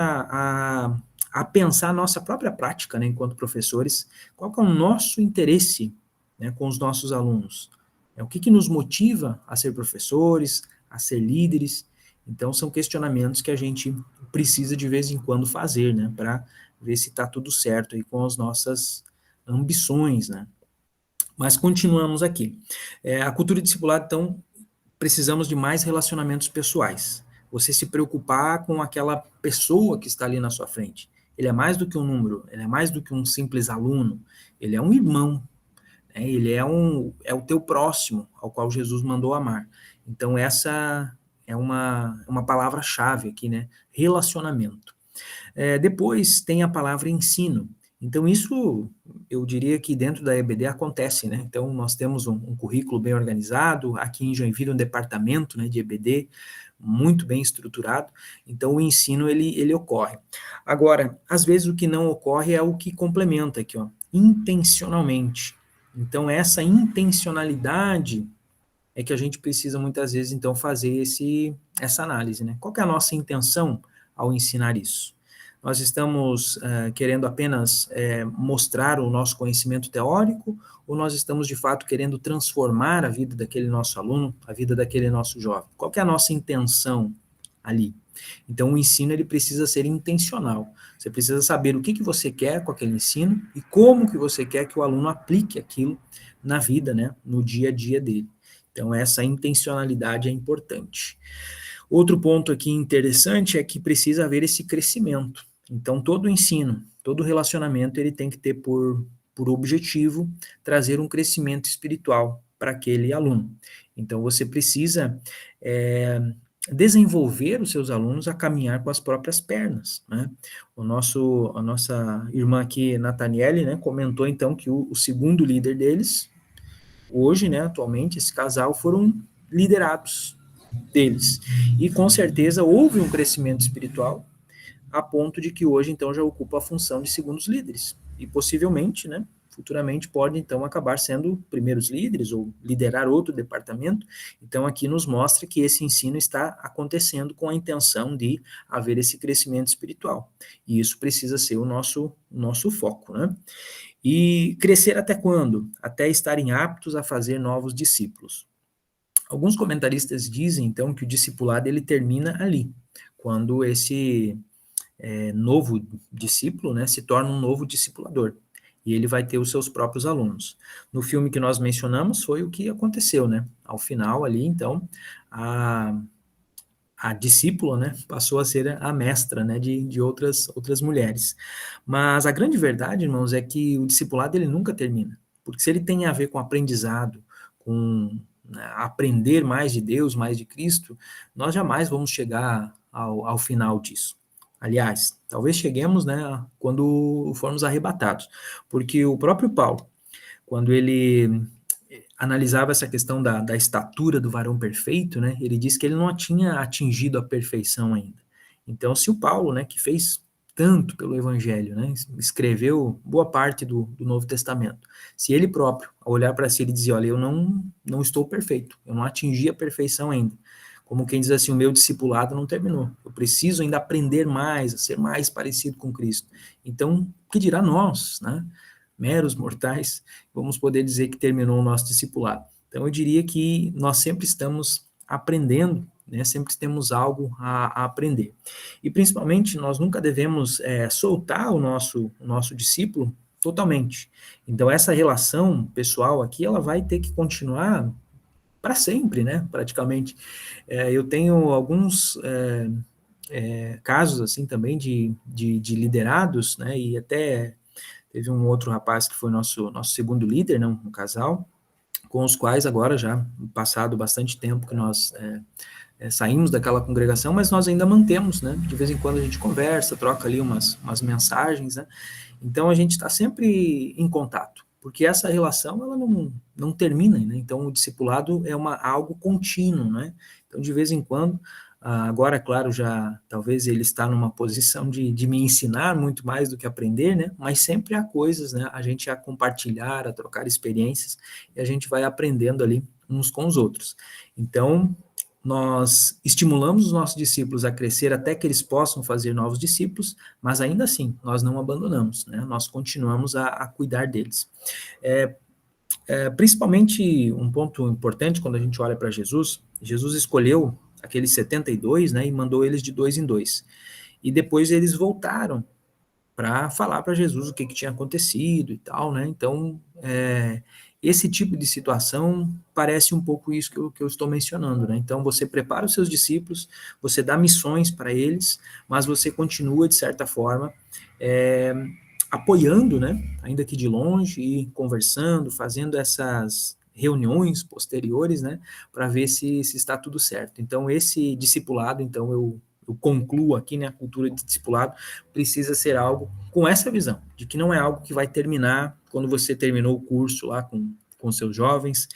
a pensar a nossa própria prática, né, enquanto professores, qual que é o nosso interesse, né, com os nossos alunos, o que nos motiva a ser professores, a ser líderes. Então são questionamentos que a gente precisa de vez em quando fazer, né, para ver se está tudo certo aí com as nossas ambições, né. Mas continuamos aqui. A cultura discipulada, então, precisamos de mais relacionamentos pessoais. Você se preocupar com aquela pessoa que está ali na sua frente. Ele é mais do que um número, ele é mais do que um simples aluno, ele é um irmão, né? Ele é o teu próximo, ao qual Jesus mandou amar. Então, essa é uma palavra-chave aqui, né? Relacionamento. Depois tem a palavra ensino. Então, isso, eu diria que dentro da EBD acontece, né? Então, nós temos um currículo bem organizado, aqui em Joinville um departamento, né, de EBD muito bem estruturado, então o ensino, ele ocorre. Agora, às vezes o que não ocorre é o que complementa aqui, ó, intencionalmente. Então, essa intencionalidade é que a gente precisa muitas vezes, então, fazer essa análise, né? Qual que é a nossa intenção ao ensinar isso? Nós estamos querendo apenas mostrar o nosso conhecimento teórico, ou nós estamos, de fato, querendo transformar a vida daquele nosso aluno, a vida daquele nosso jovem? Qual que é a nossa intenção ali? Então, o ensino, ele precisa ser intencional. Você precisa saber o que você quer com aquele ensino e como que você quer que o aluno aplique aquilo na vida, né, no dia a dia dele. Então, essa intencionalidade é importante. Outro ponto aqui interessante é que precisa haver esse crescimento. Então, todo ensino, todo relacionamento, ele tem que ter por objetivo trazer um crescimento espiritual para aquele aluno. Então, você precisa desenvolver os seus alunos a caminhar com as próprias pernas, né? A nossa irmã aqui, Nathaniele, né, comentou então que o segundo líder deles, hoje, né, atualmente, esse casal foram liderados deles. E com certeza houve um crescimento espiritual a ponto de que hoje, então, já ocupa a função de segundos líderes. E possivelmente, né, futuramente pode, então, acabar sendo primeiros líderes ou liderar outro departamento. Então, aqui nos mostra que esse ensino está acontecendo com a intenção de haver esse crescimento espiritual. E isso precisa ser o nosso foco, né? E crescer até quando? Até estarem aptos a fazer novos discípulos. Alguns comentaristas dizem, então, que o discipulado ele termina ali, quando esse novo discípulo, né, se torna um novo discipulador. E ele vai ter os seus próprios alunos. No filme que nós mencionamos, foi o que aconteceu, né? Ao final ali, então, a discípula, né, passou a ser a mestra, né, de outras mulheres. Mas a grande verdade, irmãos, é que o discipulado ele nunca termina. Porque se ele tem a ver com aprendizado, com, né, aprender mais de Deus, mais de Cristo, nós jamais vamos chegar ao final disso. Aliás, talvez cheguemos, né, quando formos arrebatados. Porque o próprio Paulo, quando ele analisava essa questão da estatura do varão perfeito, né, ele disse que ele não tinha atingido a perfeição ainda. Então, se o Paulo, né, que fez tanto pelo Evangelho, né, escreveu boa parte do Novo Testamento, se ele próprio, ao olhar para si, ele dizia, olha, eu não estou perfeito, eu não atingi a perfeição ainda. Como quem diz assim, o meu discipulado não terminou. Eu preciso ainda aprender mais, a ser mais parecido com Cristo. Então, o que dirá nós, né? Meros mortais, vamos poder dizer que terminou o nosso discipulado. Então, eu diria que nós sempre estamos aprendendo, né? Sempre temos algo a aprender. E, principalmente, nós nunca devemos soltar o nosso discípulo totalmente. Então, essa relação pessoal aqui, ela vai ter que continuar para sempre, né? Praticamente. Eu tenho alguns casos, assim, também de liderados, né? E até teve um outro rapaz que foi nosso segundo líder, né, um casal, com os quais agora já passado bastante tempo que nós saímos daquela congregação, mas nós ainda mantemos, né, de vez em quando a gente conversa, troca ali umas mensagens, né, então a gente está sempre em contato, porque essa relação ela não termina, né, então o discipulado é algo contínuo, né, então de vez em quando agora, claro, já talvez ele está numa posição de me ensinar muito mais do que aprender, né? Mas sempre há coisas, né? A gente a compartilhar, a trocar experiências, e a gente vai aprendendo ali uns com os outros. Então, nós estimulamos os nossos discípulos a crescer até que eles possam fazer novos discípulos, mas ainda assim, nós não abandonamos, né? Nós continuamos a cuidar deles. Principalmente, um ponto importante quando a gente olha para Jesus, Jesus escolheu aqueles 72, né, e mandou eles de 2 em 2. E depois eles voltaram para falar para Jesus o que tinha acontecido e tal, né? Então, esse tipo de situação parece um pouco isso que eu estou mencionando, né? Então, você prepara os seus discípulos, você dá missões para eles, mas você continua, de certa forma, apoiando, né? Ainda que de longe, e conversando, fazendo essas reuniões posteriores, né, para ver se está tudo certo. Então, esse discipulado, então, eu concluo aqui, né, a cultura de discipulado precisa ser algo com essa visão, de que não é algo que vai terminar quando você terminou o curso lá com seus jovens,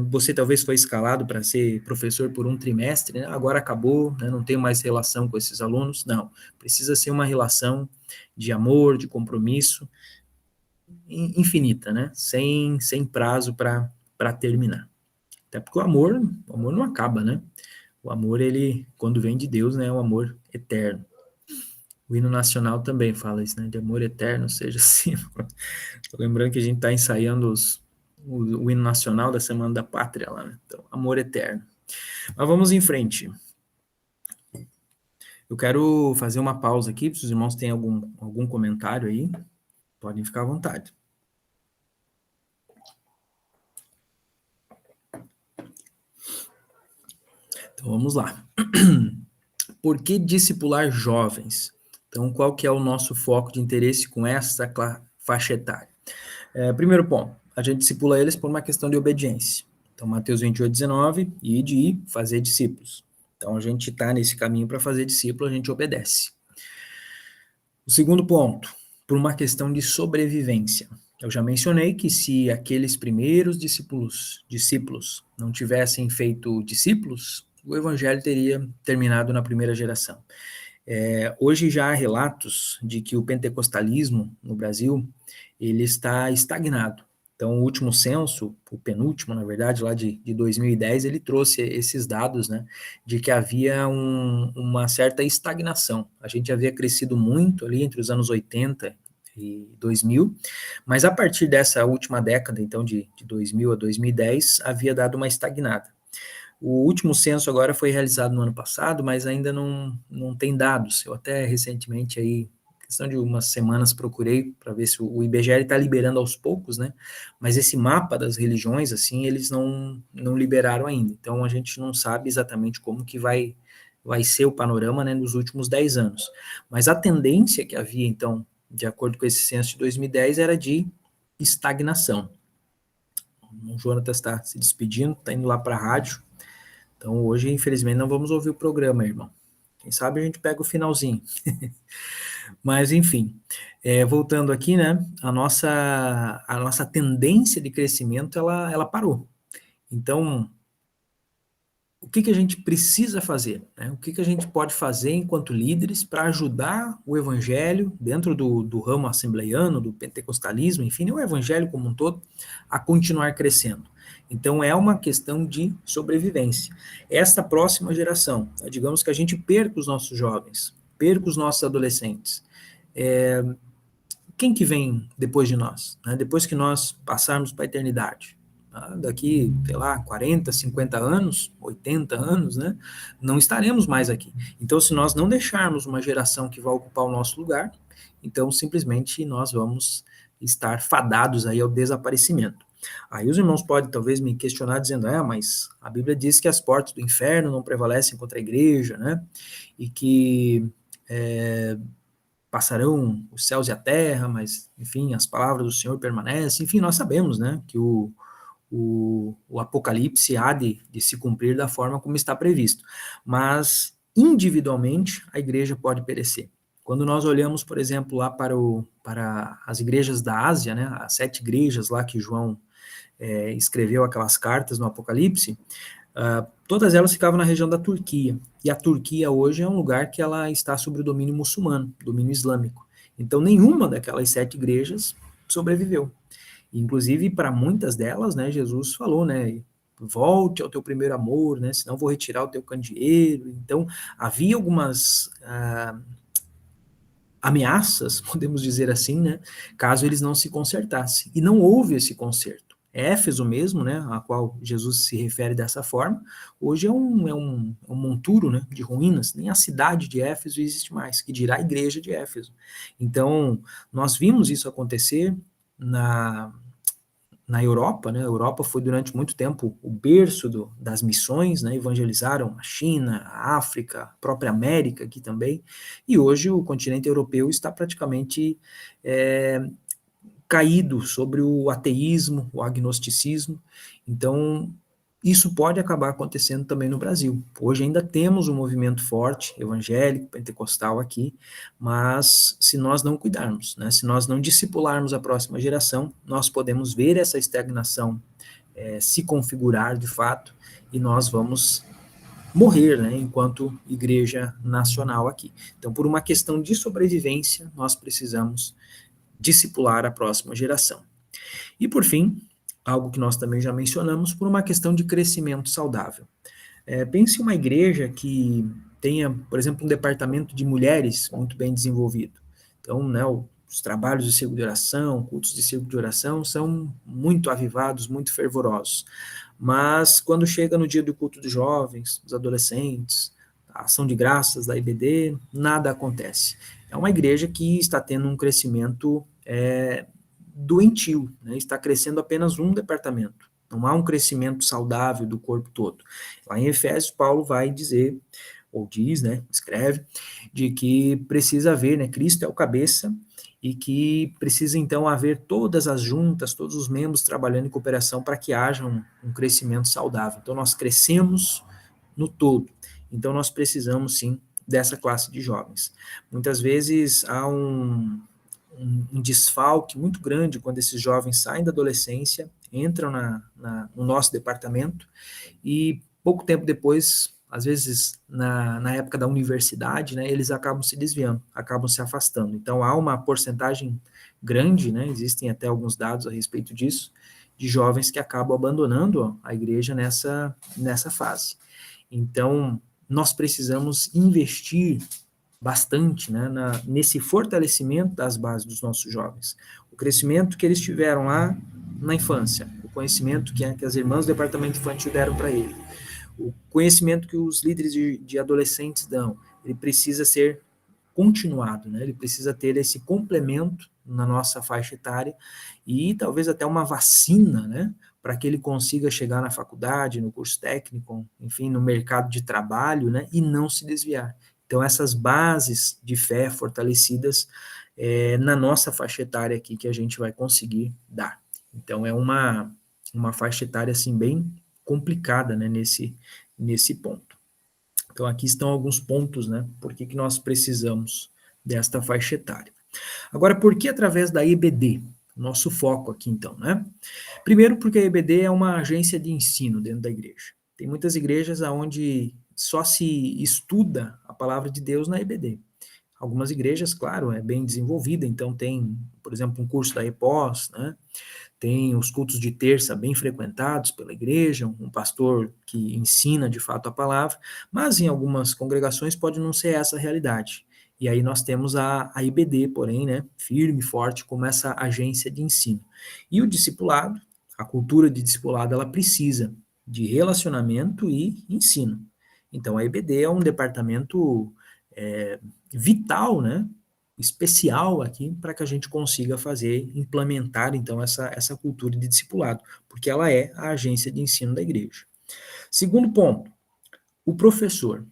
você talvez foi escalado para ser professor por um trimestre, né, agora acabou, né, não tenho mais relação com esses alunos, não, precisa ser uma relação de amor, de compromisso, infinita, né? Sem prazo para terminar. Até porque o amor não acaba, né? O amor, ele, quando vem de Deus, né, é um amor eterno. O hino nacional também fala isso, né? De amor eterno, seja assim. Tô lembrando que a gente está ensaiando o hino nacional da Semana da Pátria lá, né? Então, amor eterno. Mas vamos em frente. Eu quero fazer uma pausa aqui, se os irmãos têm algum comentário aí, podem ficar à vontade. Então, vamos lá. Por que discipular jovens? Então, qual que é o nosso foco de interesse com essa faixa etária? Primeiro ponto, a gente discipula eles por uma questão de obediência. Então, Mateus 28, 19, ide e fazer discípulos. Então, a gente está nesse caminho para fazer discípulo, a gente obedece. O segundo ponto, por uma questão de sobrevivência. Eu já mencionei que se aqueles primeiros discípulos não tivessem feito discípulos, o evangelho teria terminado na primeira geração. Hoje já há relatos de que o pentecostalismo no Brasil, ele está estagnado. Então, o último censo, o penúltimo, na verdade, lá de 2010, ele trouxe esses dados, né, de que havia uma certa estagnação. A gente havia crescido muito ali entre os anos 80 e 2000, mas a partir dessa última década, então, de 2000 a 2010, havia dado uma estagnada. O último censo agora foi realizado no ano passado, mas ainda não tem dados. Eu até recentemente aí, questão de umas semanas, procurei para ver se o IBGE está liberando aos poucos, né? Mas esse mapa das religiões, assim, eles não liberaram ainda. Então a gente não sabe exatamente como que vai ser o panorama, né, nos últimos 10 anos. Mas a tendência que havia, então, de acordo com esse censo de 2010, era de estagnação. O Jonatas está se despedindo, está indo lá para a rádio. Então, hoje, infelizmente, não vamos ouvir o programa, irmão. Quem sabe a gente pega o finalzinho. Mas, enfim, voltando aqui, né, a nossa tendência de crescimento, ela parou. Então, o que a gente precisa fazer? Né? O que a gente pode fazer enquanto líderes para ajudar o evangelho, dentro do ramo assembleiano, do pentecostalismo, enfim, o evangelho como um todo, a continuar crescendo? Então, é uma questão de sobrevivência. Esta próxima geração, digamos que a gente perca os nossos jovens, perca os nossos adolescentes. Quem que vem depois de nós? Né? Depois que nós passarmos para a eternidade? Daqui, sei lá, 40, 50 anos, 80 anos, né? Não estaremos mais aqui. Então, se nós não deixarmos uma geração que vai ocupar o nosso lugar, então, simplesmente, nós vamos estar fadados aí ao desaparecimento. Aí os irmãos podem talvez me questionar dizendo, mas a Bíblia diz que as portas do inferno não prevalecem contra a igreja, né? E que passarão os céus e a terra, mas, enfim, as palavras do Senhor permanecem. Enfim, nós sabemos, né, que o Apocalipse há de se cumprir da forma como está previsto. Mas, individualmente, a igreja pode perecer. Quando nós olhamos, por exemplo, lá para as igrejas da Ásia, né, as 7 igrejas lá que João escreveu aquelas cartas no Apocalipse, todas elas ficavam na região da Turquia. E a Turquia hoje é um lugar que ela está sob o domínio muçulmano, domínio islâmico. Então, nenhuma daquelas 7 igrejas sobreviveu. Inclusive, para muitas delas, né, Jesus falou, né, volte ao teu primeiro amor, né, senão vou retirar o teu candeeiro. Então, havia algumas ameaças, podemos dizer assim, né, caso eles não se consertassem. E não houve esse conserto. Éfeso mesmo, né, a qual Jesus se refere dessa forma, hoje é um monturo, né, de ruínas. Nem a cidade de Éfeso existe mais, que dirá a igreja de Éfeso. Então, nós vimos isso acontecer na Europa, né? A Europa foi durante muito tempo o berço das missões, né? Evangelizaram a China, a África, a própria América aqui também, e hoje o continente europeu está praticamente caído sobre o ateísmo, o agnosticismo. Então, isso pode acabar acontecendo também no Brasil. Hoje ainda temos um movimento forte, evangélico, pentecostal aqui, mas se nós não cuidarmos, né, se nós não discipularmos a próxima geração, nós podemos ver essa estagnação se configurar de fato, e nós vamos morrer, né, enquanto igreja nacional aqui. Então, por uma questão de sobrevivência, nós precisamos discipular a próxima geração. E, por fim, algo que nós também já mencionamos, por uma questão de crescimento saudável. Pense em uma igreja que tenha, por exemplo, um departamento de mulheres muito bem desenvolvido. Então, né, os trabalhos de círculo de oração, cultos de círculo de oração são muito avivados, muito fervorosos. Mas, quando chega no dia do culto dos jovens, dos adolescentes, a ação de graças da IBD, nada acontece. É uma igreja que está tendo um crescimento doentio, né? Está crescendo apenas um departamento. Não há um crescimento saudável do corpo todo. Lá em Efésios, Paulo vai dizer, ou diz, né, escreve, de que precisa haver, né, Cristo é o cabeça, e que precisa então haver todas as juntas, todos os membros trabalhando em cooperação para que haja um crescimento saudável. Então nós crescemos no todo. Então, nós precisamos, sim, dessa classe de jovens. Muitas vezes há um desfalque muito grande quando esses jovens saem da adolescência, entram no nosso departamento e pouco tempo depois, às vezes na época da universidade, né, eles acabam se desviando, acabam se afastando. Então há uma porcentagem grande, né, existem até alguns dados a respeito disso, de jovens que acabam abandonando a igreja nessa fase. Então nós precisamos investir bastante, né, nesse fortalecimento das bases dos nossos jovens. O crescimento que eles tiveram lá na infância, o conhecimento que as irmãs do departamento infantil deram para ele, o conhecimento que os líderes de adolescentes dão, ele precisa ser continuado, né? Ele precisa ter esse complemento na nossa faixa etária e talvez até uma vacina, né? Para que ele consiga chegar na faculdade, no curso técnico, enfim, no mercado de trabalho, né? E não se desviar. Então, essas bases de fé fortalecidas na nossa faixa etária aqui que a gente vai conseguir dar. Então, é uma faixa etária, assim, bem complicada, né, nesse ponto. Então, aqui estão alguns pontos, né, por que nós precisamos desta faixa etária. Agora, por que através da EBD? Nosso foco aqui, então, né? Primeiro, porque a EBD é uma agência de ensino dentro da igreja. Tem muitas igrejas onde só se estuda a palavra de Deus na EBD. Algumas igrejas, claro, é bem desenvolvida, então tem, por exemplo, um curso da EPOS, né? Tem os cultos de terça bem frequentados pela igreja, um pastor que ensina de fato a palavra, mas em algumas congregações pode não ser essa a realidade. E aí nós temos a IBD, porém, né, firme e forte como essa agência de ensino. E o discipulado, a cultura de discipulado, ela precisa de relacionamento e ensino. Então a IBD é um departamento vital, né, especial aqui para que a gente consiga implementar então essa cultura de discipulado, porque ela é a agência de ensino da igreja. Segundo ponto, o professor.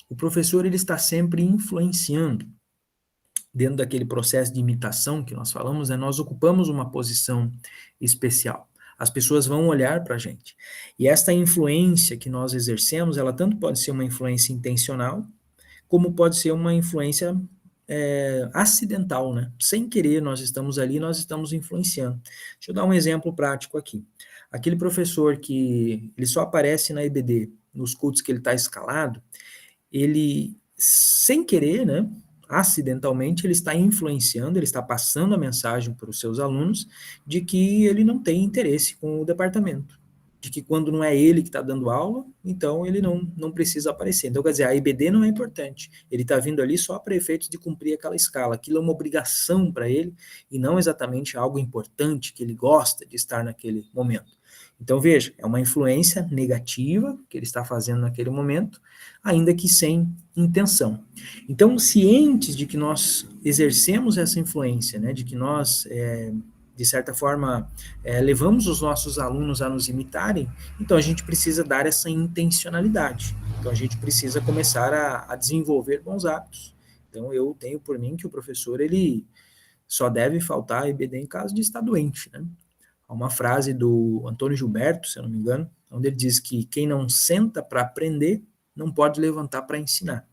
O professor ele está sempre influenciando dentro daquele processo de imitação que nós falamos, né, nós ocupamos uma posição especial. As pessoas vão olhar para a gente. E esta influência que nós exercemos, ela tanto pode ser uma influência intencional, como pode ser uma influência acidental, né? Sem querer, nós estamos ali, nós estamos influenciando. Deixa eu dar um exemplo prático aqui. Aquele professor que ele só aparece na EBD, nos cultos que ele está escalado, ele, sem querer, né, acidentalmente, ele está influenciando, ele está passando a mensagem para os seus alunos de que ele não tem interesse com o departamento, de que quando não é ele que está dando aula, então ele não precisa aparecer. Então, quer dizer, a IBD não é importante, ele está vindo ali só para efeitos de cumprir aquela escala, aquilo é uma obrigação para ele, e não exatamente algo importante que ele gosta de estar naquele momento. Então, veja, é uma influência negativa que ele está fazendo naquele momento, ainda que sem intenção. Então, cientes de que nós exercemos essa influência, né, de que nós, de certa forma, levamos os nossos alunos a nos imitarem, então a gente precisa dar essa intencionalidade. Então, a gente precisa começar a desenvolver bons hábitos. Então, eu tenho por mim que o professor, ele só deve faltar a EBD em caso de estar doente, né? Há uma frase do Antônio Gilberto, se eu não me engano, onde ele diz que quem não senta para aprender, não pode levantar para ensinar.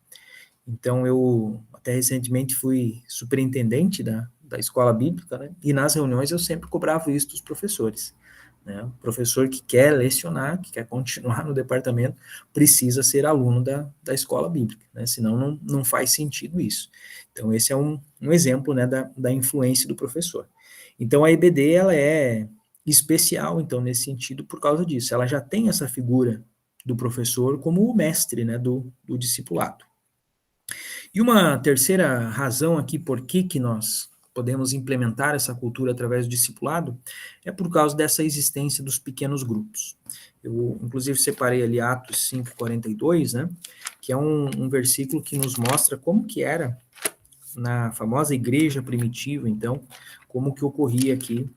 Então, eu até recentemente fui superintendente da escola bíblica, né? E nas reuniões eu sempre cobrava isso dos professores, né? O professor que quer lecionar, que quer continuar no departamento, precisa ser aluno da escola bíblica, né? Senão não faz sentido isso. Então, esse é um exemplo, né, da influência do professor. Então, a EBD, ela é especial, então, nesse sentido, por causa disso. Ela já tem essa figura do professor como o mestre, né, do discipulado. E uma terceira razão aqui por que nós podemos implementar essa cultura através do discipulado é por causa dessa existência dos pequenos grupos. Eu, inclusive, separei ali Atos 5:42, né, que é um versículo que nos mostra como que era na famosa igreja primitiva, então, como que ocorria aqui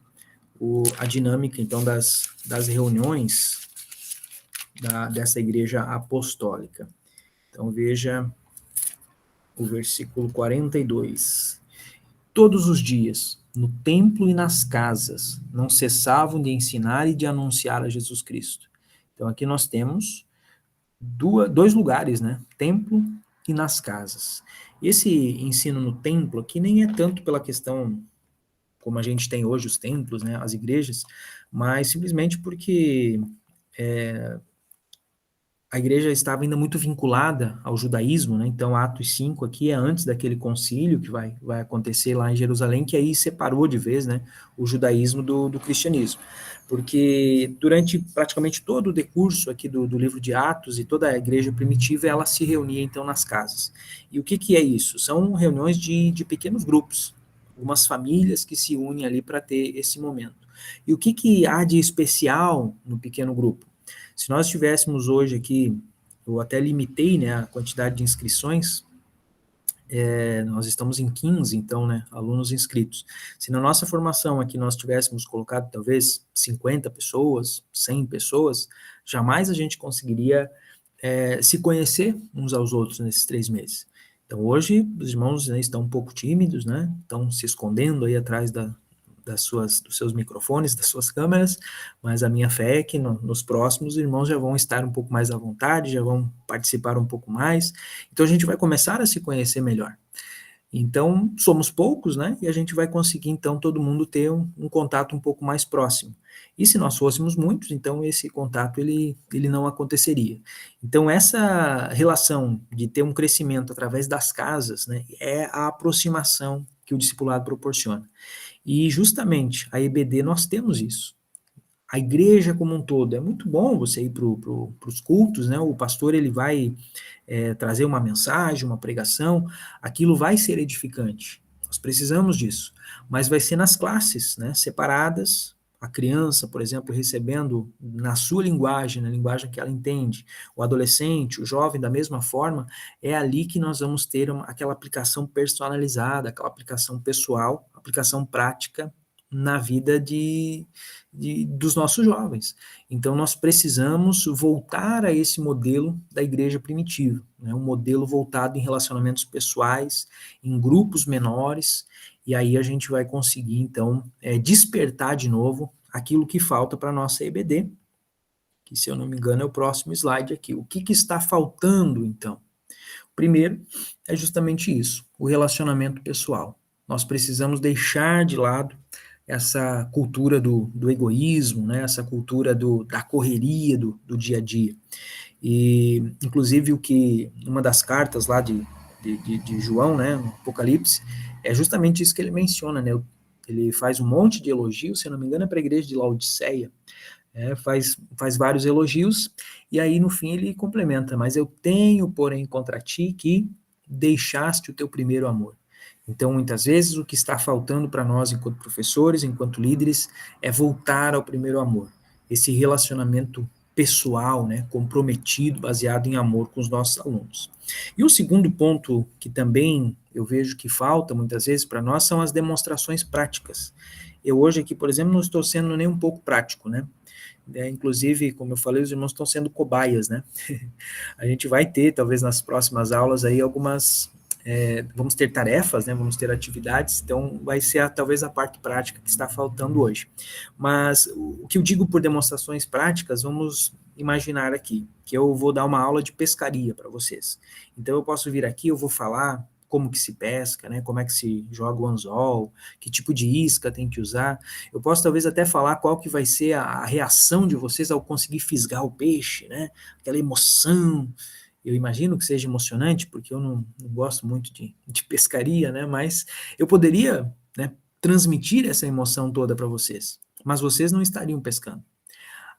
a dinâmica, então, das reuniões dessa igreja apostólica. Então, veja o versículo 42. Todos os dias, no templo e nas casas, não cessavam de ensinar e de anunciar a Jesus Cristo. Então, aqui nós temos dois lugares, né? Templo e nas casas. Esse ensino no templo aqui nem é tanto pela questão como a gente tem hoje os templos, né, as igrejas, mas simplesmente porque a igreja estava ainda muito vinculada ao judaísmo, né? Então Atos 5 aqui é antes daquele concílio que vai acontecer lá em Jerusalém, que aí separou de vez, né, o judaísmo do cristianismo. Porque durante praticamente todo o decurso aqui do livro de Atos e toda a igreja primitiva, ela se reunia então nas casas. E o que é isso? São reuniões de pequenos grupos, algumas famílias que se unem ali para ter esse momento. E o que há de especial no pequeno grupo? Se nós tivéssemos hoje aqui, eu até limitei, né, a quantidade de inscrições, nós estamos em 15, então, né, alunos inscritos. Se na nossa formação aqui nós tivéssemos colocado talvez 50 pessoas, 100 pessoas, jamais a gente conseguiria se conhecer uns aos outros nesses 3 meses. Então, hoje, os irmãos, né, estão um pouco tímidos, né, estão se escondendo aí atrás dos seus microfones, das suas câmeras, mas a minha fé é que nos próximos irmãos já vão estar um pouco mais à vontade, já vão participar um pouco mais, então a gente vai começar a se conhecer melhor. Então, somos poucos, né, e a gente vai conseguir, então, todo mundo ter um contato um pouco mais próximo. E se nós fôssemos muitos, então esse contato, ele não aconteceria. Então, essa relação de ter um crescimento através das casas, né, é a aproximação que o discipulado proporciona. E justamente a EBD nós temos isso. A igreja como um todo, é muito bom você ir para os cultos, né? O pastor ele vai trazer uma mensagem, uma pregação, aquilo vai ser edificante. Nós precisamos disso. Mas vai ser nas classes, né? Separadas, a criança, por exemplo, recebendo na sua linguagem, na linguagem que ela entende, o adolescente, o jovem, da mesma forma, é ali que nós vamos ter aquela aplicação personalizada, aquela aplicação pessoal, aplicação prática na vida dos nossos jovens. Então, nós precisamos voltar a esse modelo da igreja primitiva, né? Um modelo voltado em relacionamentos pessoais, em grupos menores, e aí a gente vai conseguir, então, despertar de novo aquilo que falta para a nossa EBD, que, se eu não me engano, é o próximo slide aqui. O que está faltando, então? Primeiro, é justamente isso, o relacionamento pessoal. Nós precisamos deixar de lado essa cultura do egoísmo, né, essa cultura da correria do dia a dia. E, inclusive, uma das cartas lá de João, né, no Apocalipse, é justamente isso que ele menciona, né, ele faz um monte de elogios, se eu não me engano é para a igreja de Laodiceia, faz vários elogios, e aí no fim ele complementa, mas eu tenho, porém, contra ti que deixaste o teu primeiro amor. Então, muitas vezes, o que está faltando para nós, enquanto professores, enquanto líderes, é voltar ao primeiro amor. Esse relacionamento pessoal, né, comprometido, baseado em amor com os nossos alunos. E o segundo ponto que também eu vejo que falta, muitas vezes, para nós, são as demonstrações práticas. Eu hoje aqui, por exemplo, não estou sendo nem um pouco prático, né? Inclusive, como eu falei, os irmãos estão sendo cobaias, né? A gente vai ter, talvez nas próximas aulas, aí algumas... vamos ter tarefas, né? Vamos ter atividades, então vai ser talvez a parte prática que está faltando hoje. Mas o que eu digo por demonstrações práticas, vamos imaginar aqui, que eu vou dar uma aula de pescaria para vocês. Então eu posso vir aqui, eu vou falar como que se pesca, né? Como é que se joga o anzol, que tipo de isca tem que usar. Eu posso talvez até falar qual que vai ser a reação de vocês ao conseguir fisgar o peixe, né? Aquela emoção. Eu imagino que seja emocionante, porque eu não gosto muito de pescaria, né? Mas eu poderia, né, transmitir essa emoção toda para vocês, mas vocês não estariam pescando.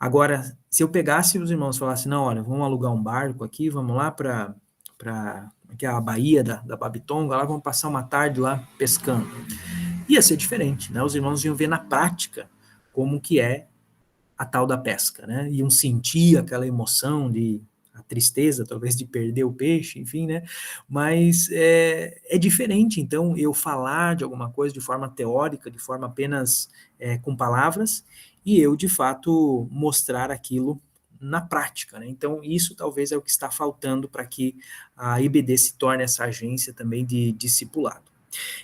Agora, se eu pegasse os irmãos e falasse, não, olha, vamos alugar um barco aqui, vamos lá para a Baía da Babitonga, lá vamos passar uma tarde lá pescando. Ia ser diferente, né? Os irmãos iam ver na prática como que é a tal da pesca, né? Iam sentir aquela emoção a tristeza, talvez, de perder o peixe, enfim, né? Mas é diferente, então, eu falar de alguma coisa de forma teórica, de forma apenas com palavras, e eu, de fato, mostrar aquilo na prática, né? Então, isso talvez é o que está faltando para que a IBD se torne essa agência também de discipulado.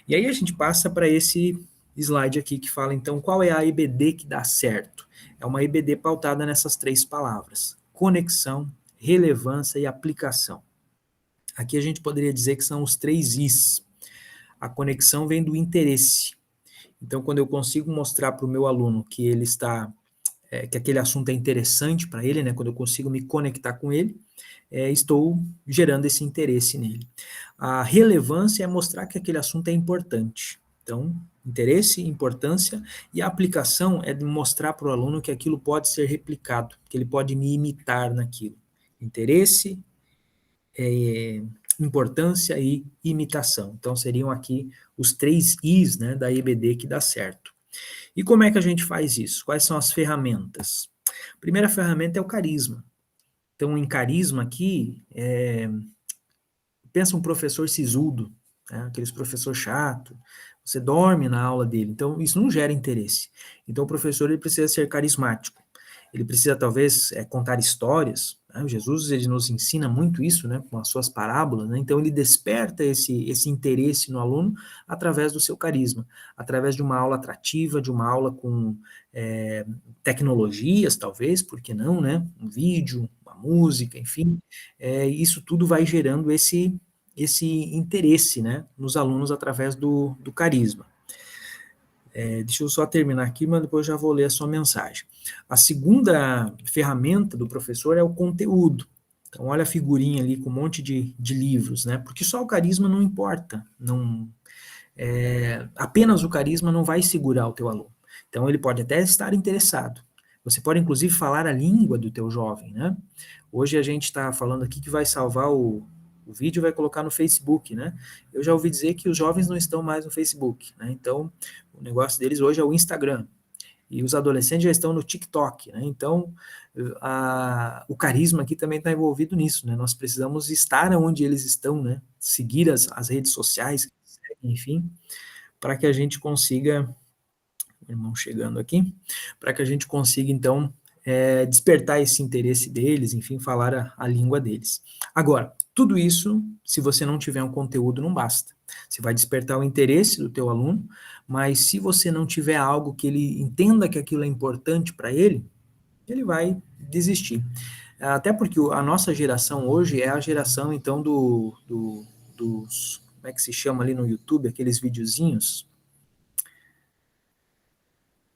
E aí a gente passa para esse slide aqui que fala, então, qual é a IBD que dá certo? É uma IBD pautada nessas 3 palavras: conexão, relevância e aplicação. Aqui a gente poderia dizer que são os 3 Is. A conexão vem do interesse. Então, quando eu consigo mostrar para o meu aluno que ele está, que aquele assunto é interessante para ele, né? Quando eu consigo me conectar com ele, estou gerando esse interesse nele. A relevância é mostrar que aquele assunto é importante. Então, interesse, importância, e a aplicação é de mostrar para o aluno que aquilo pode ser replicado, que ele pode me imitar naquilo. Interesse, importância e imitação. Então, seriam aqui os 3 Is, né, da EBD que dá certo. E como é que a gente faz isso? Quais são as ferramentas? A primeira ferramenta é o carisma. Então, em carisma aqui, pensa um professor sisudo, né? Aqueles professor chato, você dorme na aula dele, então isso não gera interesse. Então, o professor ele precisa ser carismático. Ele precisa, talvez, contar histórias, né? Jesus ele nos ensina muito isso, né? Com as suas parábolas, né? Então ele desperta esse interesse no aluno através do seu carisma, através de uma aula atrativa, de uma aula com tecnologias, talvez, por que não, né? Um vídeo, uma música, enfim, isso tudo vai gerando esse interesse, né? Nos alunos através do carisma. Deixa eu só terminar aqui, mas depois já vou ler a sua mensagem. A segunda ferramenta do professor é o conteúdo. Então, olha a figurinha ali com um monte de livros, né? Porque só o carisma não importa. Apenas o carisma não vai segurar o teu aluno. Então, ele pode até estar interessado. Você pode, inclusive, falar a língua do teu jovem, né? Hoje a gente está falando aqui que vai salvar o vídeo, vai colocar no Facebook, né? Eu já ouvi dizer que os jovens não estão mais no Facebook, né? Então, o negócio deles hoje é o Instagram. E os adolescentes já estão no TikTok, né? Então, o carisma aqui também está envolvido nisso, né? Nós precisamos estar onde eles estão, né? Seguir as redes sociais, enfim, para que a gente consiga... Irmão chegando aqui, para que a gente consiga, então, despertar esse interesse deles, enfim, falar a língua deles. Agora, tudo isso, se você não tiver um conteúdo, não basta. Você vai despertar o interesse do teu aluno, mas se você não tiver algo que ele entenda que aquilo é importante para ele vai desistir. Até porque a nossa geração hoje é a geração, então, dos... Como é que se chama ali no YouTube? Aqueles videozinhos...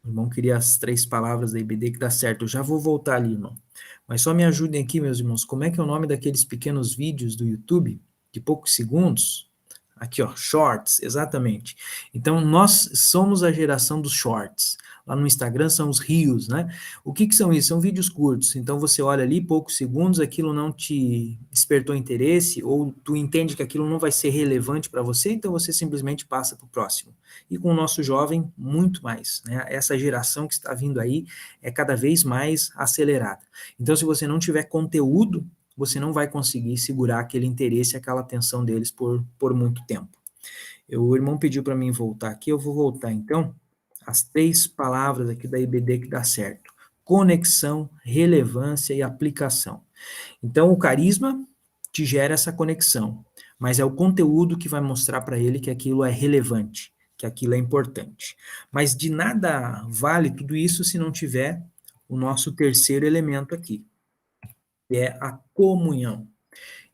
O irmão queria as 3 palavras da IBD que dá certo. Eu já vou voltar ali, irmão. Mas só me ajudem aqui, meus irmãos. Como é que é o nome daqueles pequenos vídeos do YouTube, de poucos segundos? Aqui, ó, shorts, exatamente. Então, nós somos a geração dos shorts. Lá no Instagram são os reels, né? O que são isso? São vídeos curtos. Então, você olha ali, poucos segundos, aquilo não te despertou interesse, ou tu entende que aquilo não vai ser relevante para você, então você simplesmente passa para o próximo. E com o nosso jovem, muito mais, né? Essa geração que está vindo aí é cada vez mais acelerada. Então, se você não tiver conteúdo, você não vai conseguir segurar aquele interesse, aquela atenção deles por muito tempo. O irmão pediu para mim voltar aqui, eu vou voltar então. As 3 palavras aqui da IBD que dá certo: conexão, relevância e aplicação. Então, o carisma te gera essa conexão, mas é o conteúdo que vai mostrar para ele que aquilo é relevante, que aquilo é importante. Mas de nada vale tudo isso se não tiver o nosso terceiro elemento aqui, que é a comunhão.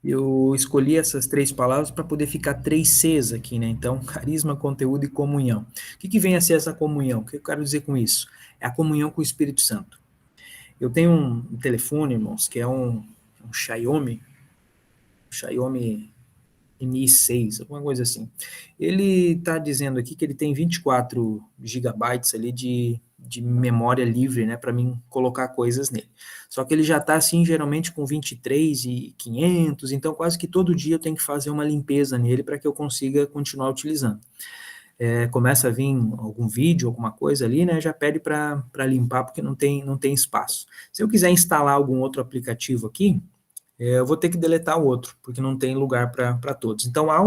Eu escolhi essas 3 palavras para poder ficar 3 Cs aqui, né? Então, carisma, conteúdo e comunhão. O que vem a ser essa comunhão? O que eu quero dizer com isso? É a comunhão com o Espírito Santo. Eu tenho um telefone, irmãos, que é um Xiaomi Mi 6, alguma coisa assim. Ele está dizendo aqui que ele tem 24 gigabytes ali de memória livre, né, para mim colocar coisas nele. Só que ele já está assim, geralmente com 23.500, então quase que todo dia eu tenho que fazer uma limpeza nele para que eu consiga continuar utilizando. Começa a vir algum vídeo, alguma coisa ali, né, já pede para limpar porque não tem espaço. Se eu quiser instalar algum outro aplicativo aqui, eu vou ter que deletar o outro, porque não tem lugar para todos. Então, há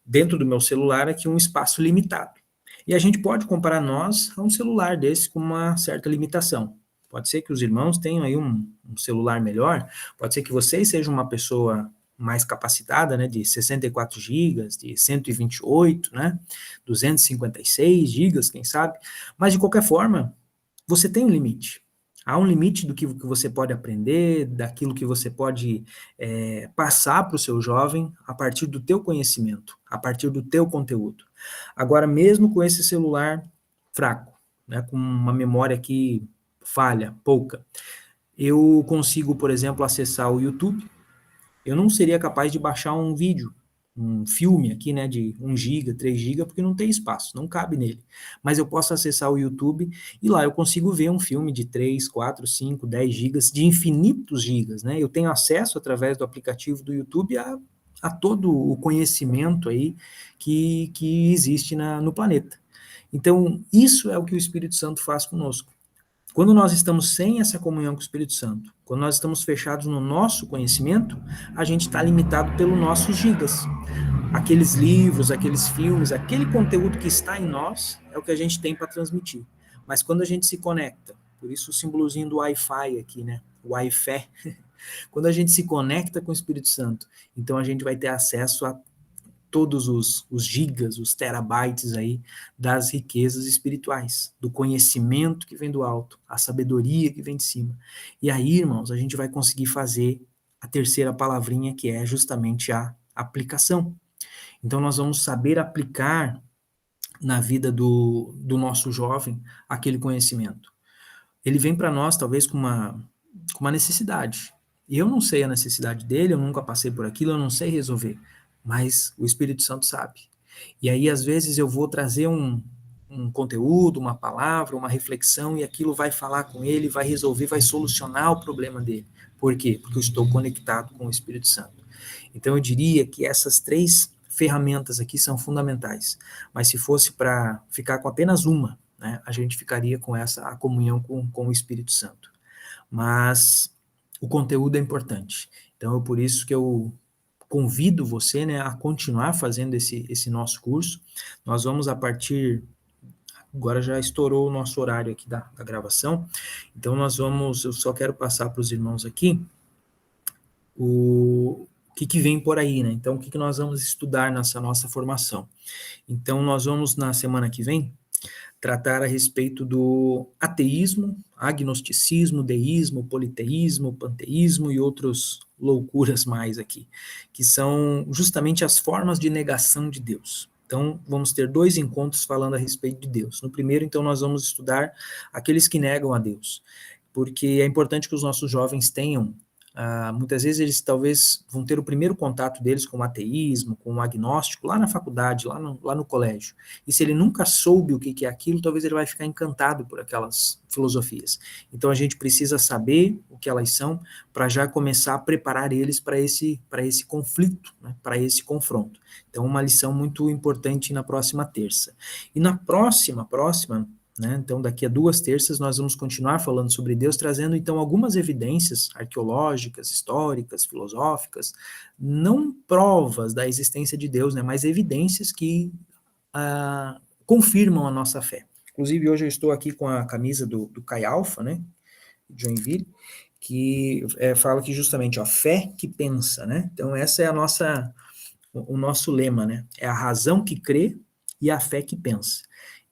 dentro do meu celular aqui, um espaço limitado. E a gente pode comparar nós a um celular desse com uma certa limitação. Pode ser que os irmãos tenham aí um celular melhor, pode ser que vocês sejam uma pessoa mais capacitada, né, de 64 GB, de 128, né, 256 GB, quem sabe, mas de qualquer forma, você tem um limite. Há um limite do que você pode aprender, daquilo que você pode passar para o seu jovem a partir do teu conhecimento, a partir do teu conteúdo. Agora, mesmo com esse celular fraco, né, com uma memória que falha, pouca, eu consigo, por exemplo, acessar o YouTube. Eu não seria capaz de baixar um vídeo, um filme aqui, né, de 1 GB, 3 GB, porque não tem espaço, não cabe nele. Mas eu posso acessar o YouTube e lá eu consigo ver um filme de 3, 4, 5, 10 GB, de infinitos gigas, né? Eu tenho acesso através do aplicativo do YouTube a todo o conhecimento aí que existe no planeta. Então, isso é o que o Espírito Santo faz conosco. Quando nós estamos sem essa comunhão com o Espírito Santo, quando nós estamos fechados no nosso conhecimento, a gente está limitado pelos nossos gigas. Aqueles livros, aqueles filmes, aquele conteúdo que está em nós é o que a gente tem para transmitir. Mas quando a gente se conecta, por isso o símbolozinho do Wi-Fi aqui, né? Wi-Fi. Quando a gente se conecta com o Espírito Santo, então a gente vai ter acesso a todos os gigas, os terabytes aí das riquezas espirituais, do conhecimento que vem do alto, a sabedoria que vem de cima. E aí, irmãos, a gente vai conseguir fazer a terceira palavrinha, que é justamente a aplicação. Então, nós vamos saber aplicar na vida do nosso jovem aquele conhecimento. Ele vem para nós, talvez, com uma necessidade. E eu não sei a necessidade dele, eu nunca passei por aquilo, eu não sei resolver. Mas o Espírito Santo sabe. E aí, às vezes, eu vou trazer um conteúdo, uma palavra, uma reflexão, e aquilo vai falar com ele, vai resolver, vai solucionar o problema dele. Por quê? Porque eu estou conectado com o Espírito Santo. Então, eu diria que essas 3 ferramentas aqui são fundamentais. Mas se fosse para ficar com apenas uma, né, a gente ficaria com a comunhão com o Espírito Santo. Mas o conteúdo é importante. Então, é por isso que eu convido você, né, a continuar fazendo esse nosso curso. Nós vamos, a partir... Agora já estourou o nosso horário aqui da gravação. Então, eu só quero passar para os irmãos aqui o que vem por aí, né? Então, o que nós vamos estudar nessa nossa formação. Então, nós vamos, na semana que vem, tratar a respeito do ateísmo, agnosticismo, deísmo, politeísmo, panteísmo e outras loucuras mais aqui, que são justamente as formas de negação de Deus. Então, vamos ter 2 encontros falando a respeito de Deus. No primeiro, então, nós vamos estudar aqueles que negam a Deus, porque é importante que os nossos jovens tenham, muitas vezes eles talvez vão ter o primeiro contato deles com o ateísmo, com o agnóstico, lá na faculdade, lá no colégio. E se ele nunca soube o que é aquilo, talvez ele vai ficar encantado por aquelas filosofias. Então a gente precisa saber o que elas são, para já começar a preparar eles para esse conflito, né, para esse confronto. Então uma lição muito importante na próxima terça. E na próxima, né, então daqui a 2 terças nós vamos continuar falando sobre Deus, trazendo então algumas evidências arqueológicas, históricas, filosóficas, não provas da existência de Deus, né, mas evidências que confirmam a nossa fé. Inclusive hoje eu estou aqui com a camisa do Chi Alpha, né, de Joinville, que fala que justamente, ó, fé que pensa, né, então essa é o nosso lema, né, é a razão que crê e a fé que pensa.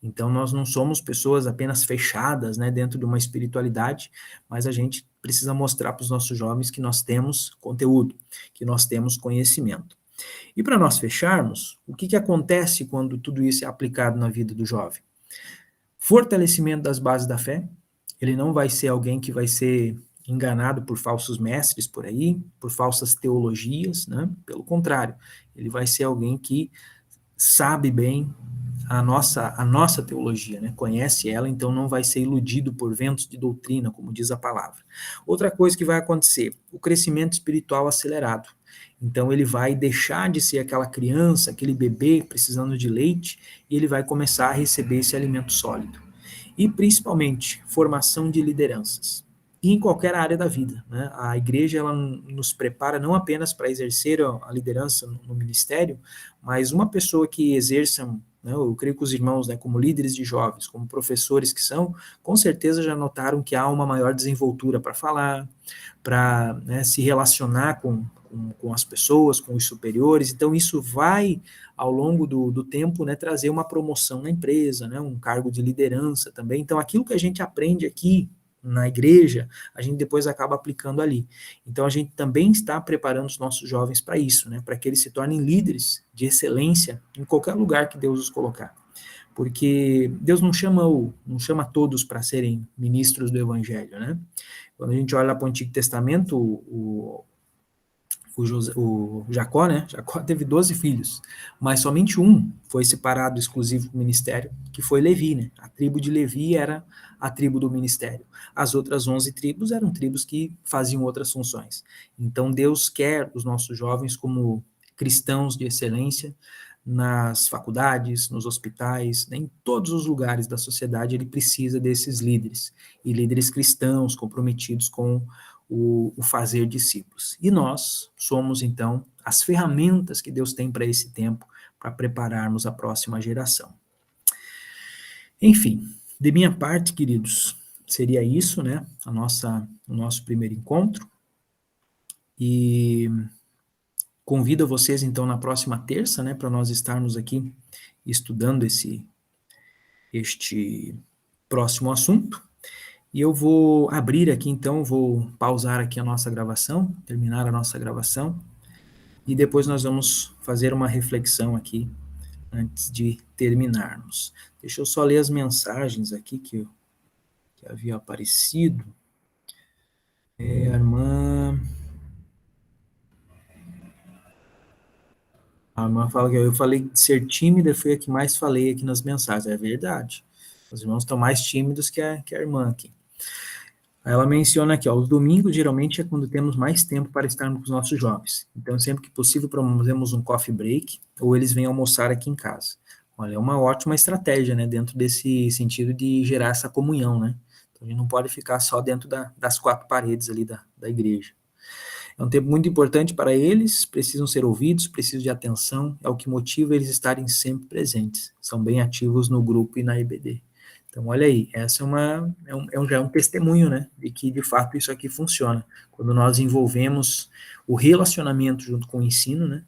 Então, nós não somos pessoas apenas fechadas, né, dentro de uma espiritualidade, mas a gente precisa mostrar para os nossos jovens que nós temos conteúdo, que nós temos conhecimento. E para nós fecharmos, o que acontece quando tudo isso é aplicado na vida do jovem? Fortalecimento das bases da fé. Ele não vai ser alguém que vai ser enganado por falsos mestres por aí, por falsas teologias, né? Pelo contrário, ele vai ser alguém que sabe bem a nossa teologia, né? Conhece ela, então não vai ser iludido por ventos de doutrina, como diz a palavra. Outra coisa que vai acontecer, o crescimento espiritual acelerado. Então ele vai deixar de ser aquela criança, aquele bebê precisando de leite, e ele vai começar a receber esse alimento sólido. E principalmente, formação de lideranças. E em qualquer área da vida, né? A igreja ela nos prepara não apenas para exercer a liderança no ministério, mas uma pessoa que exerça, né, eu creio que os irmãos, né, como líderes de jovens, como professores que são, com certeza já notaram que há uma maior desenvoltura para falar, para, né, se relacionar com as pessoas, com os superiores. Então isso vai, ao longo do tempo, né, trazer uma promoção na empresa, né, um cargo de liderança também. Então aquilo que a gente aprende aqui na igreja, a gente depois acaba aplicando ali. Então, a gente também está preparando os nossos jovens para isso, né? Para que eles se tornem líderes de excelência em qualquer lugar que Deus os colocar. Porque Deus não chama todos para serem ministros do evangelho, né? Quando a gente olha para o Antigo Testamento, o Jacó, né? Jacó teve 12 filhos, mas somente um foi separado exclusivo para o ministério, que foi Levi, né? A tribo de Levi era a tribo do ministério. As outras 11 tribos eram tribos que faziam outras funções. Então Deus quer os nossos jovens como cristãos de excelência nas faculdades, nos hospitais, né? Em todos os lugares da sociedade ele precisa desses líderes, e líderes cristãos comprometidos com o fazer discípulos. E nós somos, então, as ferramentas que Deus tem para esse tempo, para prepararmos a próxima geração. Enfim, de minha parte, queridos, seria isso, né? O nosso primeiro encontro. E convido vocês, então, na próxima terça, né? Para nós estarmos aqui estudando este próximo assunto. E eu vou abrir aqui, então, vou pausar aqui a nossa gravação, terminar a nossa gravação, e depois nós vamos fazer uma reflexão aqui, antes de terminarmos. Deixa eu só ler as mensagens aqui que havia aparecido. A irmã fala que eu falei de ser tímida, foi a que mais falei aqui nas mensagens. É verdade. Os irmãos estão mais tímidos que a irmã aqui. Ela menciona aqui, ó, os domingos geralmente é quando temos mais tempo para estarmos com os nossos jovens. Então, sempre que possível, promovemos um coffee break, ou eles vêm almoçar aqui em casa. Olha, é uma ótima estratégia, né, dentro desse sentido de gerar essa comunhão, né? Então, a gente não pode ficar só dentro das quatro paredes ali da igreja. É um tempo muito importante para eles, precisam ser ouvidos, precisam de atenção, é o que motiva eles estarem sempre presentes. São bem ativos no grupo e na IBD. Então, olha aí, essa já é um testemunho, né, de que, de fato, isso aqui funciona. Quando nós envolvemos o relacionamento junto com o ensino, né,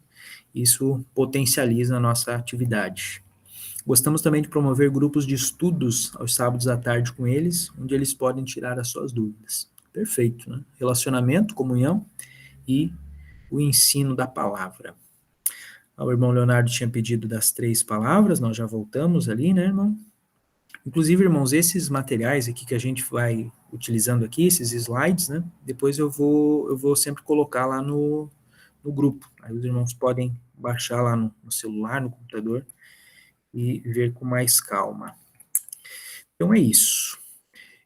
isso potencializa a nossa atividade. Gostamos também de promover grupos de estudos aos sábados à tarde com eles, onde eles podem tirar as suas dúvidas. Perfeito, né? Relacionamento, comunhão e o ensino da palavra. O irmão Leonardo tinha pedido das 3 palavras, nós já voltamos ali, né, irmão? Inclusive, irmãos, esses materiais aqui que a gente vai utilizando aqui, esses slides, né, depois eu vou sempre colocar lá no grupo. Aí os irmãos podem baixar lá no celular, no computador, e ver com mais calma. Então é isso.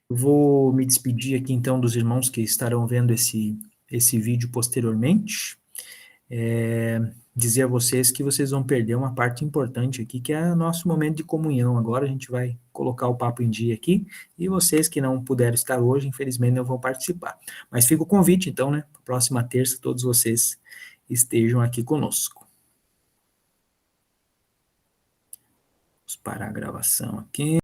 Eu vou me despedir aqui, então, dos irmãos que estarão vendo esse vídeo posteriormente. Dizer a vocês que vocês vão perder uma parte importante aqui, que é o nosso momento de comunhão. Agora a gente vai colocar o papo em dia aqui, e vocês que não puderam estar hoje, infelizmente não vão participar. Mas fica o convite, então, né? Próxima terça, todos vocês estejam aqui conosco. Vamos parar a gravação aqui.